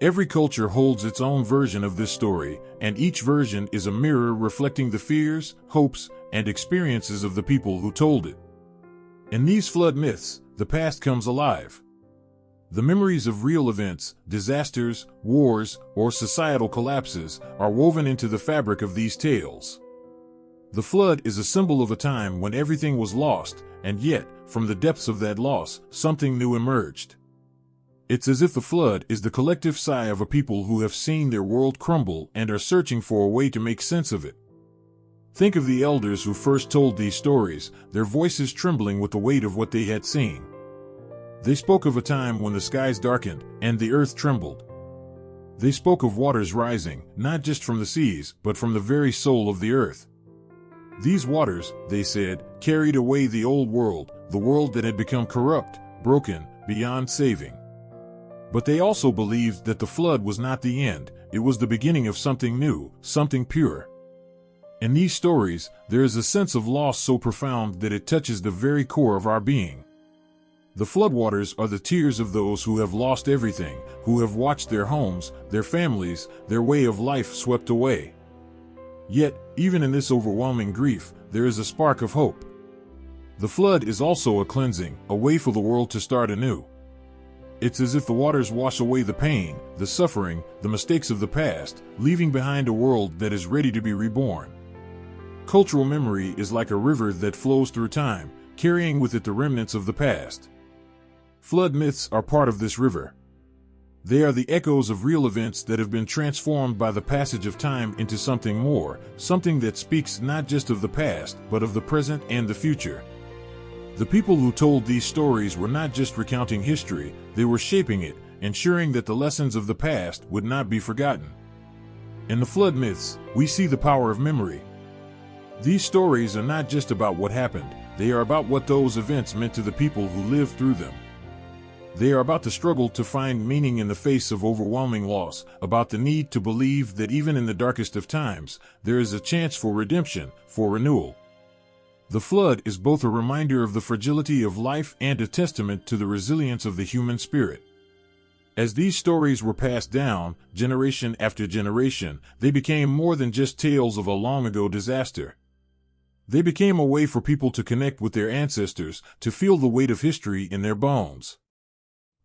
Every culture holds its own version of this story, and each version is a mirror reflecting the fears, hopes, and experiences of the people who told it. In these flood myths, the past comes alive. The memories of real events, disasters, wars, or societal collapses are woven into the fabric of these tales. The flood is a symbol of a time when everything was lost, and yet, from the depths of that loss, something new emerged. It's as if the flood is the collective sigh of a people who have seen their world crumble and are searching for a way to make sense of it. Think of the elders who first told these stories, their voices trembling with the weight of what they had seen. They spoke of a time when the skies darkened and the earth trembled. They spoke of waters rising, not just from the seas, but from the very soul of the earth. These waters, they said, carried away the old world, the world that had become corrupt, broken, beyond saving. But they also believed that the flood was not the end, it was the beginning of something new, something pure. In these stories, there is a sense of loss so profound that it touches the very core of our being. The floodwaters are the tears of those who have lost everything, who have watched their homes, their families, their way of life swept away. Yet, even in this overwhelming grief, there is a spark of hope. The flood is also a cleansing, a way for the world to start anew. It's as if the waters wash away the pain, the suffering, the mistakes of the past, leaving behind a world that is ready to be reborn. Cultural memory is like a river that flows through time, carrying with it the remnants of the past. Flood myths are part of this river. They are the echoes of real events that have been transformed by the passage of time into something more, something that speaks not just of the past, but of the present and the future. The people who told these stories were not just recounting history, they were shaping it, ensuring that the lessons of the past would not be forgotten. In the flood myths, we see the power of memory. These stories are not just about what happened, they are about what those events meant to the people who lived through them. They are about the struggle to find meaning in the face of overwhelming loss, about the need to believe that even in the darkest of times, there is a chance for redemption, for renewal. The flood is both a reminder of the fragility of life and a testament to the resilience of the human spirit. As these stories were passed down, generation after generation, they became more than just tales of a long-ago disaster. They became a way for people to connect with their ancestors, to feel the weight of history in their bones.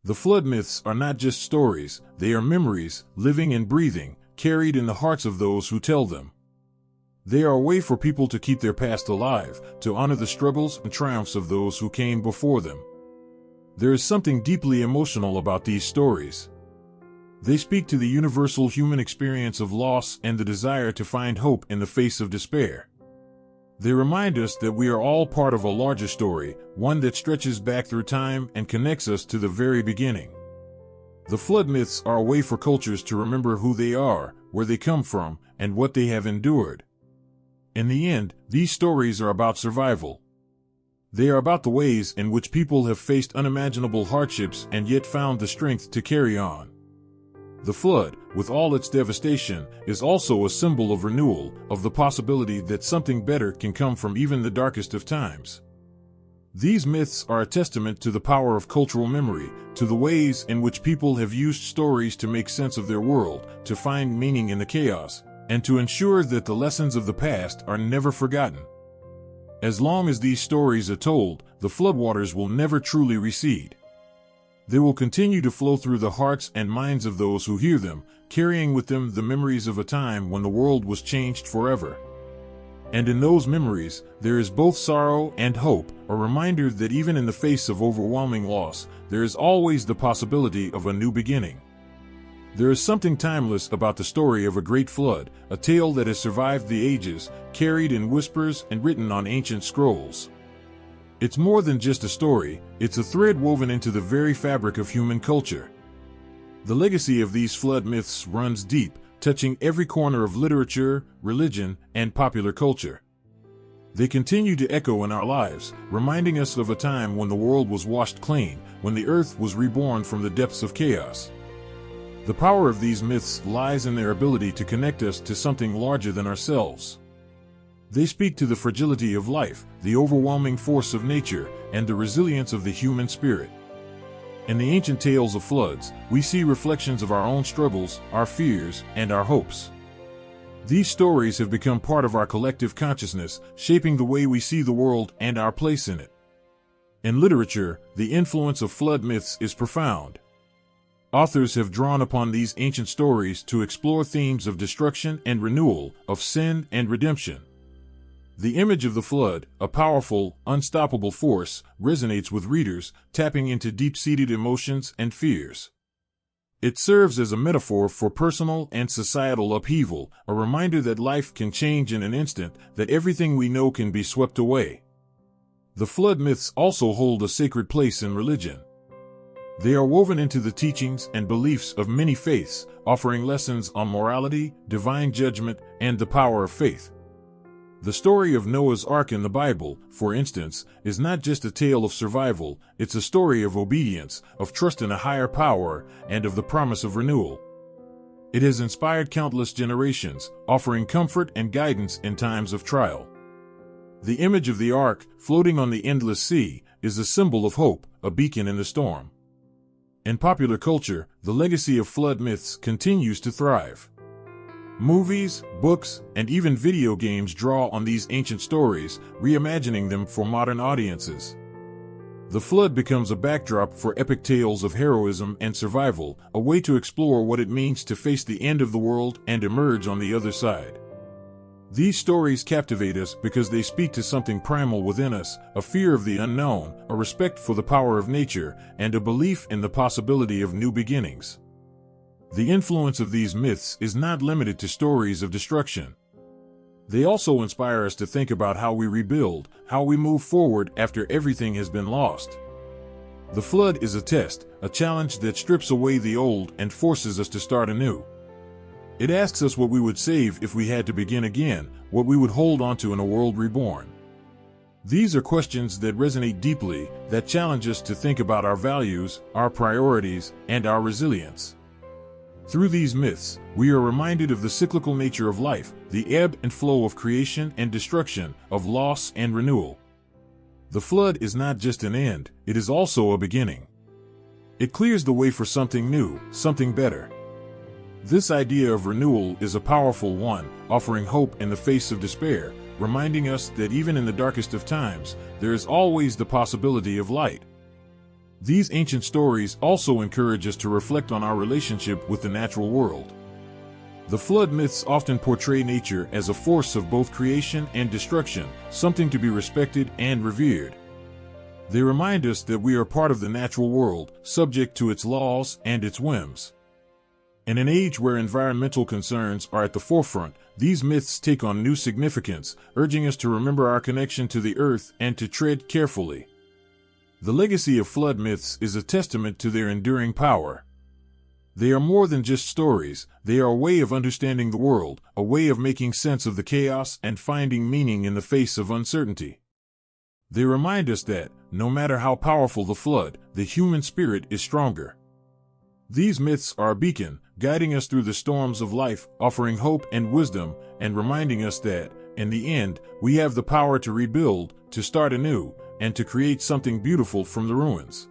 The flood myths are not just stories, they are memories, living and breathing, carried in the hearts of those who tell them. They are a way for people to keep their past alive, to honor the struggles and triumphs of those who came before them. There is something deeply emotional about these stories. They speak to the universal human experience of loss and the desire to find hope in the face of despair. They remind us that we are all part of a larger story, one that stretches back through time and connects us to the very beginning. The flood myths are a way for cultures to remember who they are, where they come from, and what they have endured. In the end, these stories are about survival. They are about the ways in which people have faced unimaginable hardships and yet found the strength to carry on. The flood, with all its devastation, is also a symbol of renewal, of the possibility that something better can come from even the darkest of times. These myths are a testament to the power of cultural memory, to the ways in which people have used stories to make sense of their world, to find meaning in the chaos, and to ensure that the lessons of the past are never forgotten. As long as these stories are told, the floodwaters will never truly recede. They will continue to flow through the hearts and minds of those who hear them, carrying with them the memories of a time when the world was changed forever. And in those memories, there is both sorrow and hope, a reminder that even in the face of overwhelming loss, there is always the possibility of a new beginning. There is something timeless about the story of a great flood, a tale that has survived the ages, carried in whispers and written on ancient scrolls. It's more than just a story, it's a thread woven into the very fabric of human culture. The legacy of these flood myths runs deep, touching every corner of literature, religion, and popular culture. They continue to echo in our lives, reminding us of a time when the world was washed clean, when the earth was reborn from the depths of chaos. The power of these myths lies in their ability to connect us to something larger than ourselves. They speak to the fragility of life, the overwhelming force of nature, and the resilience of the human spirit. In the ancient tales of floods, we see reflections of our own struggles, our fears, and our hopes. These stories have become part of our collective consciousness, shaping the way we see the world and our place in it. In literature, the influence of flood myths is profound. Authors have drawn upon these ancient stories to explore themes of destruction and renewal, of sin and redemption. The image of the flood, a powerful, unstoppable force, resonates with readers, tapping into deep-seated emotions and fears. It serves as a metaphor for personal and societal upheaval, a reminder that life can change in an instant, that everything we know can be swept away. The flood myths also hold a sacred place in religion. They are woven into the teachings and beliefs of many faiths, offering lessons on morality, divine judgment, and the power of faith. The story of Noah's Ark in the Bible, for instance, is not just a tale of survival, it's a story of obedience, of trust in a higher power, and of the promise of renewal. It has inspired countless generations, offering comfort and guidance in times of trial. The image of the ark, floating on the endless sea, is a symbol of hope, a beacon in the storm. In popular culture, the legacy of flood myths continues to thrive. Movies, books, and even video games draw on these ancient stories, reimagining them for modern audiences. The flood becomes a backdrop for epic tales of heroism and survival, a way to explore what it means to face the end of the world and emerge on the other side. These stories captivate us because they speak to something primal within us, a fear of the unknown, a respect for the power of nature, and a belief in the possibility of new beginnings. The influence of these myths is not limited to stories of destruction. They also inspire us to think about how we rebuild, how we move forward after everything has been lost. The flood is a test, a challenge that strips away the old and forces us to start anew. It asks us what we would save if we had to begin again, what we would hold onto in a world reborn. These are questions that resonate deeply, that challenge us to think about our values, our priorities, and our resilience. Through these myths, we are reminded of the cyclical nature of life, the ebb and flow of creation and destruction, of loss and renewal. The flood is not just an end, it is also a beginning. It clears the way for something new, something better. This idea of renewal is a powerful one, offering hope in the face of despair, reminding us that even in the darkest of times, there is always the possibility of light. These ancient stories also encourage us to reflect on our relationship with the natural world. The flood myths often portray nature as a force of both creation and destruction, something to be respected and revered. They remind us that we are part of the natural world, subject to its laws and its whims. In an age where environmental concerns are at the forefront, these myths take on new significance, urging us to remember our connection to the earth and to tread carefully. The legacy of flood myths is a testament to their enduring power. They are more than just stories, they are a way of understanding the world, a way of making sense of the chaos and finding meaning in the face of uncertainty. They remind us that, no matter how powerful the flood, the human spirit is stronger. These myths are a beacon, guiding us through the storms of life, offering hope and wisdom, and reminding us that, in the end, we have the power to rebuild, to start anew, and to create something beautiful from the ruins.